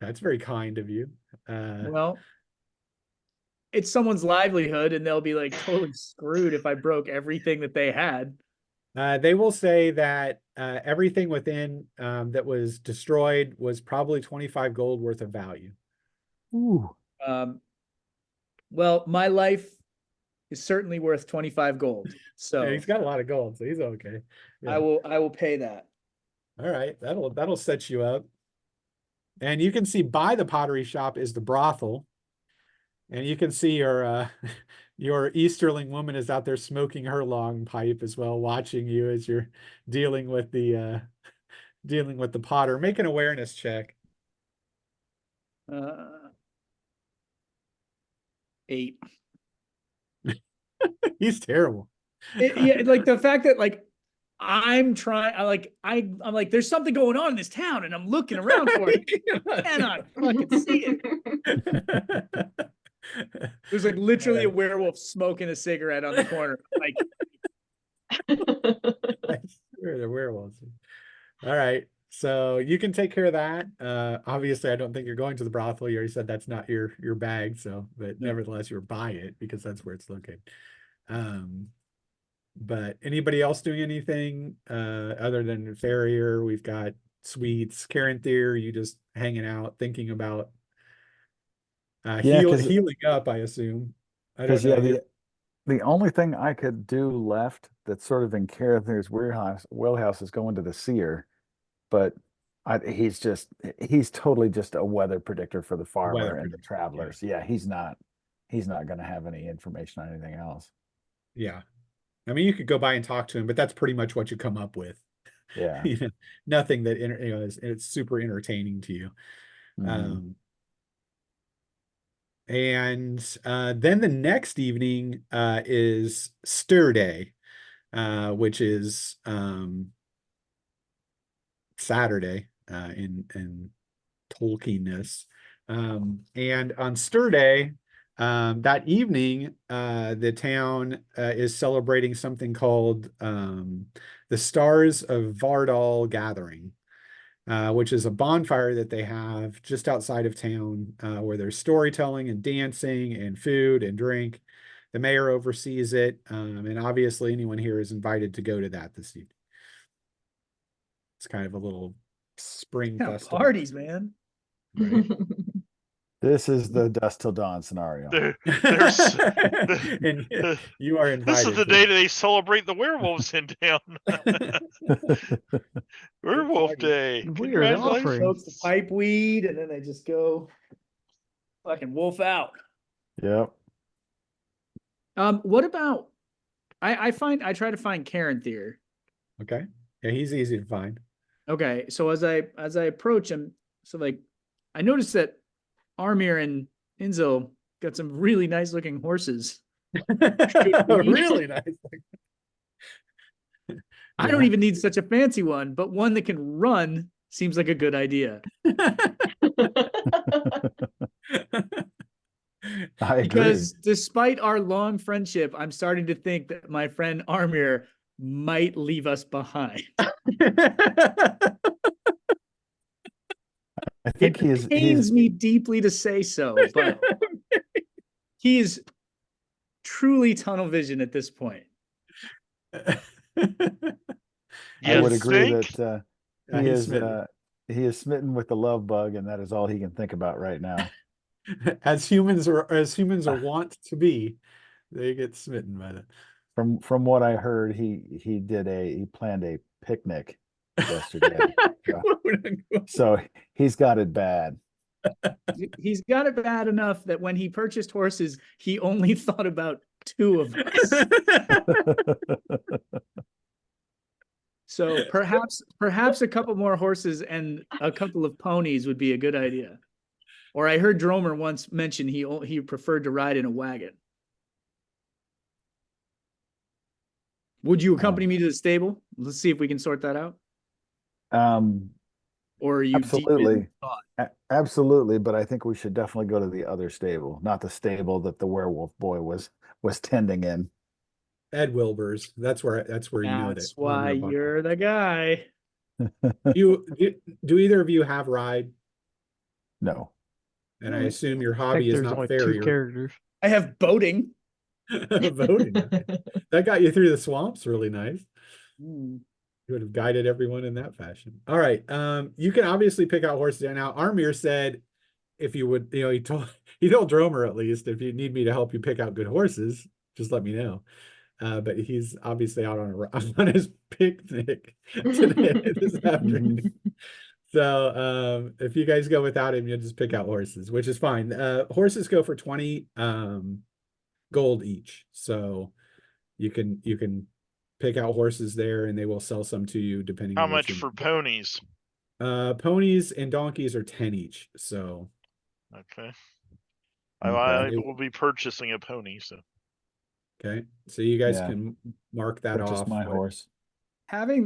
That's very kind of you. Well, it's someone's livelihood, and they'll be like totally screwed if I broke everything that they had. They will say that everything within that was destroyed was probably 25 gold worth of value. Ooh. Well, my life is certainly worth 25 gold. So Yeah, he's got a lot of gold, so he's okay. Yeah. I will pay that. All right, that'll set you up. And you can see by the pottery shop is the brothel. And you can see your your Easterling woman is out there smoking her long pipe as well, watching you as you're dealing with the potter. Make an awareness check. 8. He's terrible. Yeah, like the fact that like I'm trying, I'm like, there's something going on in this town, and I'm looking around for it. I cannot fucking see it. There's like literally a werewolf smoking a cigarette on the corner. Like, I swear they're werewolves. All right. So you can take care of that. Obviously, I don't think you're going to the brothel. You already said that's not your bag. So, but No. nevertheless, you're by it because that's where it's located. But anybody else doing anything other than farrier? We've got sweets. Karen Thier, you just hanging out, thinking about Yeah, 'cause- healing up, I assume. I don't Because yeah, know. the only thing I could do left that's sort of in Carather's wheelhouse is going to the seer, but he's totally just a weather predictor for the farmer and the predictor, yeah. travelers. Yeah, he's not going to have any information on anything else. Yeah. I mean, you could go by and talk to him, but that's pretty much what you come up with. Yeah. You know, nothing that it's super entertaining to you. Mhm. And then the next evening is Stir Day, which is Saturday in Tolkienness. And on Stir Day, that evening, the town is celebrating something called the Stars of Vardal Gathering, which is a bonfire that they have just outside of town, where there's storytelling and dancing and food and drink. The mayor oversees it, and obviously anyone here is invited to go to that this evening. It's kind of a little spring yeah, festival. parties, man. Right? This is the Dust Till Dawn scenario. And you are invited. This is the to- day that they celebrate the werewolves in town. Werewolf Day. Weird offering. Congratulations. Smokes the pipe weed, and then they just go fucking wolf out. Yep. What about I try to find Karen Thier. Okay. Yeah, he's easy to find. Okay, so as I approach him, so like I noticed that Armir and Inzo got some really nice looking horses. Really nice. I don't even need such a fancy one, but one that can run seems like a good idea. I agree. Because despite our long friendship, I'm starting to think that my friend Armir might leave us behind. I think It pains me deeply to say so, but he is truly tunnel vision at this point. I You would agree think? that He's smitten. he is smitten with the love bug, and that is all he can think about right now. As humans are wont to be. They get smitten by that. From what I heard, he planned a picnic yesterday. Quote, unquote. So he's got it bad. He's got it bad enough that when he purchased horses, he only thought about 2 of us. So perhaps a couple more horses and a couple of ponies would be a good idea. Or I heard Dromer once mention he preferred to ride in a wagon. Would you accompany me to the stable? Let's see if we can sort that out. Or are you deep in Absolutely. thought? Absolutely, but I think we should definitely go to the other stable, not the stable that the werewolf boy was tending in. Ed Wilbur's. That's where you know that. That's why you're the guy. Do either of you have ride? No. And I assume your I hobby think is there's not only 2 farrier. characters. I have boating. Voting. That got you through the swamps really nice. Hmm. You would have guided everyone in that fashion. All right. You can obviously pick out horses. Now, Armir said if you would, he told Dromer at least, if you need me to help you pick out good horses, just let me know. But he's obviously out on his picnic today, this afternoon. So if you guys go without him, you'll just pick out horses, which is fine. Horses go for 20 gold each. So you can pick out horses there and they will sell some to you depending How on what much you for need. ponies? Ponies and donkeys are 10 each. So Okay. Okay. I They- will be purchasing a pony, so okay. So you guys Yeah. can mark that Purchase off. my what- horse.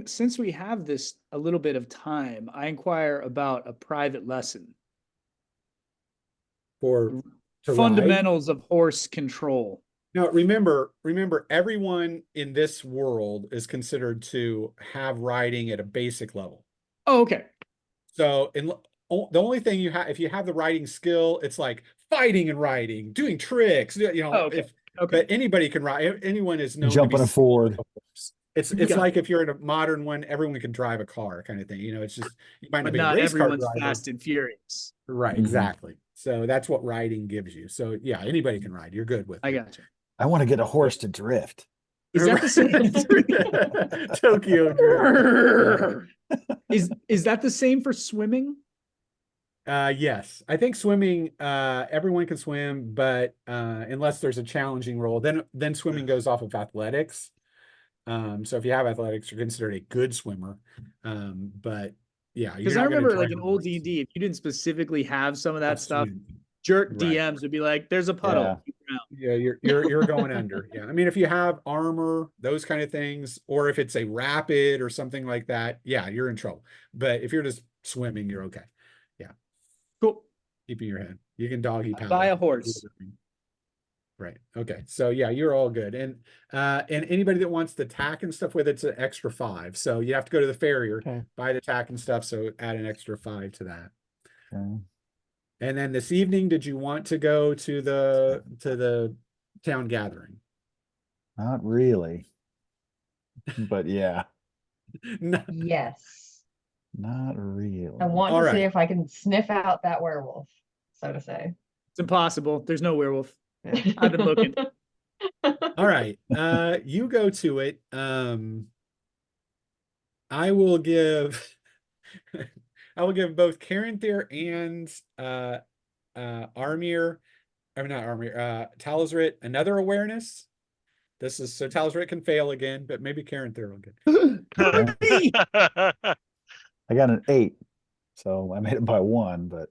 Since we have this a little bit of time, I inquire about a private lesson. for to ride. Fundamentals of horse control. Now, remember, everyone in this world is considered to have riding at a basic level. Oh, okay. So, the only thing you have, if you have the riding skill, it's like fighting and riding, doing tricks. Oh, okay. But anybody can ride. Anyone is known Jumping to a be Ford. It's Got like if you're in a modern one, everyone can drive a car, kind of thing. It's just you might not But be a not race car everyone's driver. fast and furious. Right, Mhm. exactly. So that's what riding gives you. So yeah, anybody can ride. You're good with I it. got you. I want to get a horse to drift. Is that the same? Tokyo Drift. Is that the same for swimming? Yes, I think swimming, everyone can swim, but unless there's a challenging role, then swimming goes off of athletics. So if you have athletics, you're considered a good swimmer. But yeah, Because I remember like in old D&D, if you didn't specifically have some of that stuff, jerk Right. DMs would be like, "There's a puddle." Yeah. Keep around. Yeah, you're going under. Yeah, I mean, if you have armor, those kind of things, or if it's a rapid or something like that, yeah, you're in trouble. But if you're just swimming, you're okay. Cool. Keeping your head, you can doggy paddle. Buy a horse. Right. Okay. So yeah, you're all good. And anybody that wants the tack and stuff with it's an extra 5. So you have to go to the farrier, Okay. buy the tack and stuff. So add an extra 5 to that. Okay. And then this evening, did you want to go to the town gathering? Not really. But yeah, No. Yes. not really. I want All to see right. if I can sniff out that werewolf, so to say. It's impossible. There's no werewolf. I've been looking. All right. You go to it. I will give both Caranther and Armir, I mean not Armir, Talsrit another awareness. This is so Talsrit can fail again, but maybe Caranther will get. I got an 8, so I made it by 1, but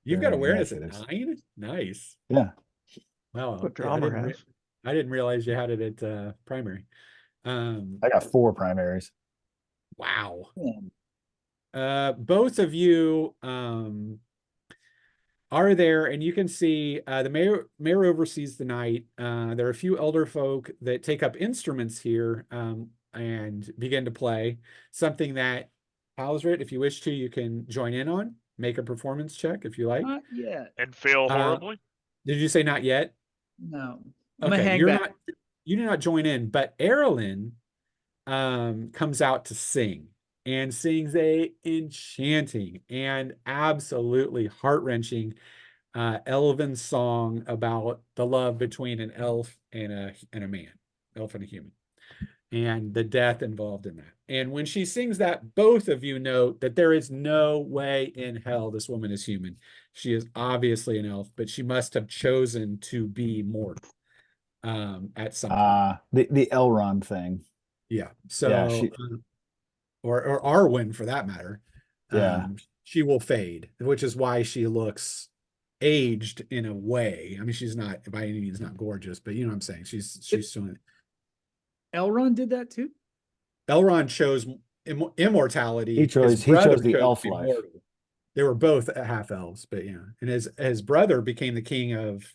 You've got Very awareness at negatives. 9? Nice. yeah. Wow. What yeah, Drummer has. I didn't realize you had it at primary. I got 4 primaries. Wow. Both of you are there, and you can see the mayor oversees the night. There are a few elder folk that take up instruments here and begin to play. Something that Halsrit, if you wish to, you can join in on. Make a performance check if you like. Not yet. And fail horribly. Did you say not yet? No. I'm gonna Okay, hang you're back. not. You do not join in, but Erilyn comes out to sing and sings a enchanting and absolutely heart-wrenching elven song about the love between an elf and a man, elf and a human, and the death involved in that. And when she sings that, both of you note that there is no way in hell this woman is human. She is obviously an elf, but she must have chosen to be mortal at some point. The Elrond thing. Yeah. Yeah, So, or Arwen for that matter. Yeah. She will fade, which is why she looks aged in a way. I mean, she's not by any means not gorgeous, but you know what I'm saying. She's still. Elrond did that too. Elrond chose immortality. He chose the elf to be life. mortal. They were both half elves, but yeah. And his brother became the king of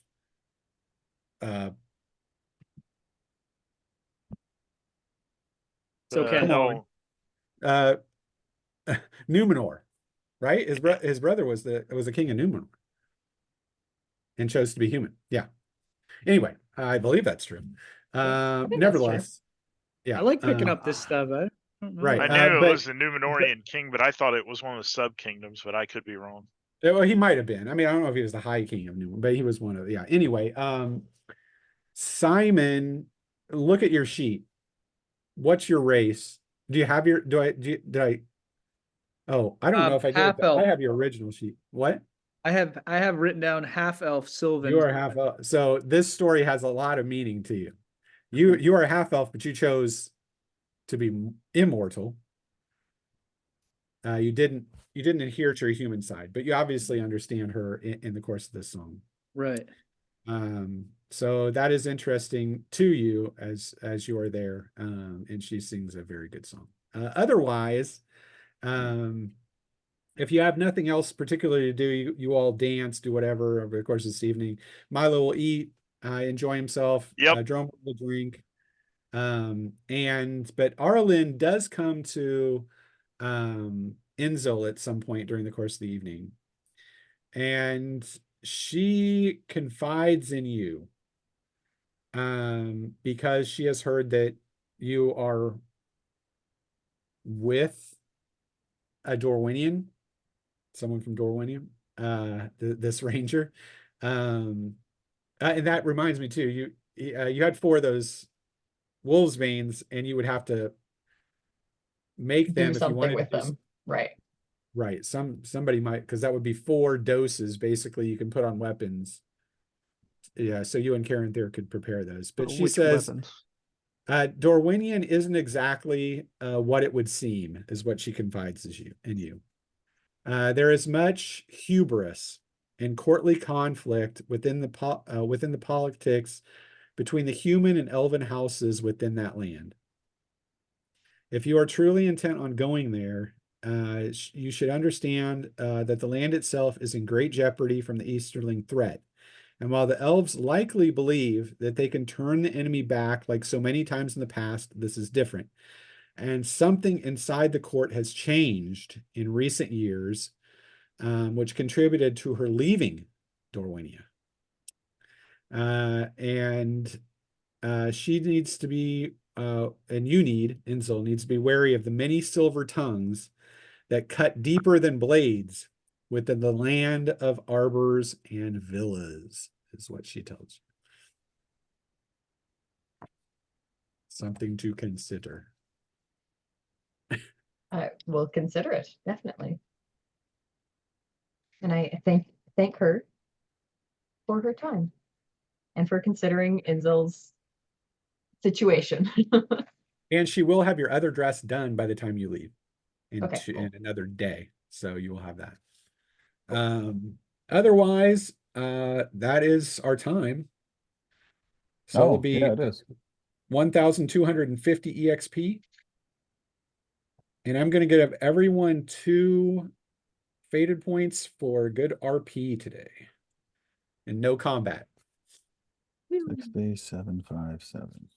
So come on. Numenor, right? His brother was the king of Numenor and chose to be human. Yeah. Anyway, I believe that's true. I think that's true. Nevertheless, yeah. I like picking up this stuff. I don't know. Right. I knew it but- was the Numenorian king, but I thought it was one of the sub kingdoms, but I could be wrong. Well, he might have been. I mean, I don't know if he was the High King of Numenor, but he was one of. Yeah. Anyway, Simon, look at your sheet. What's your race? Do you have your? Did I? Oh, I don't know if I did. Half elf. I have your original sheet. What? I have written down half elf Sylvan. You are half elf. So this story has a lot of meaning to you. You are a half elf, but you chose to be immortal. You didn't adhere to her human side, but you obviously understand her in the course of this song. Right. So that is interesting to you as you are there. And she sings a very good song. Otherwise, if you have nothing else particularly to do, you all dance, do whatever over the course of this evening. Milo will eat, enjoy himself. Yep. Drum will drink. But Arlen does come to Enzel at some point during the course of the evening, and she confides in you because she has heard that you are with a Dorwinian, someone from Dorwinian, this ranger. And that reminds me too, you had 4 of those wolves veins, and you would have to make them Do if you something wanted with to them. Right. Right. Somebody might, because that would be 4 doses basically you can put on weapons. Yeah, so you and Karen there could prepare those. But she Which says weapons? Dorwinian isn't exactly what it would seem, is what she confides in you. There is much hubris and courtly conflict within the politics between the human and elven houses within that land. If you are truly intent on going there, you should understand that the land itself is in great jeopardy from the Easterling threat. And while the elves likely believe that they can turn the enemy back like so many times in the past, this is different. And something inside the court has changed in recent years, which contributed to her leaving Dorwinia. She needs to be, and Enzel needs to be wary of the many silver tongues that cut deeper than blades within the land of arbors and villas, is what she tells you. Something to consider. I will consider it, definitely. And I thank her for her time and for considering Enzel's situation. And she will have your other dress done by the time you leave in another day. So you will have that. Otherwise, that is our time. So it'll be yeah, it is. 1,250 EXP. And I'm going to give everyone 2 faded points for good RP today. And no combat. 6,757.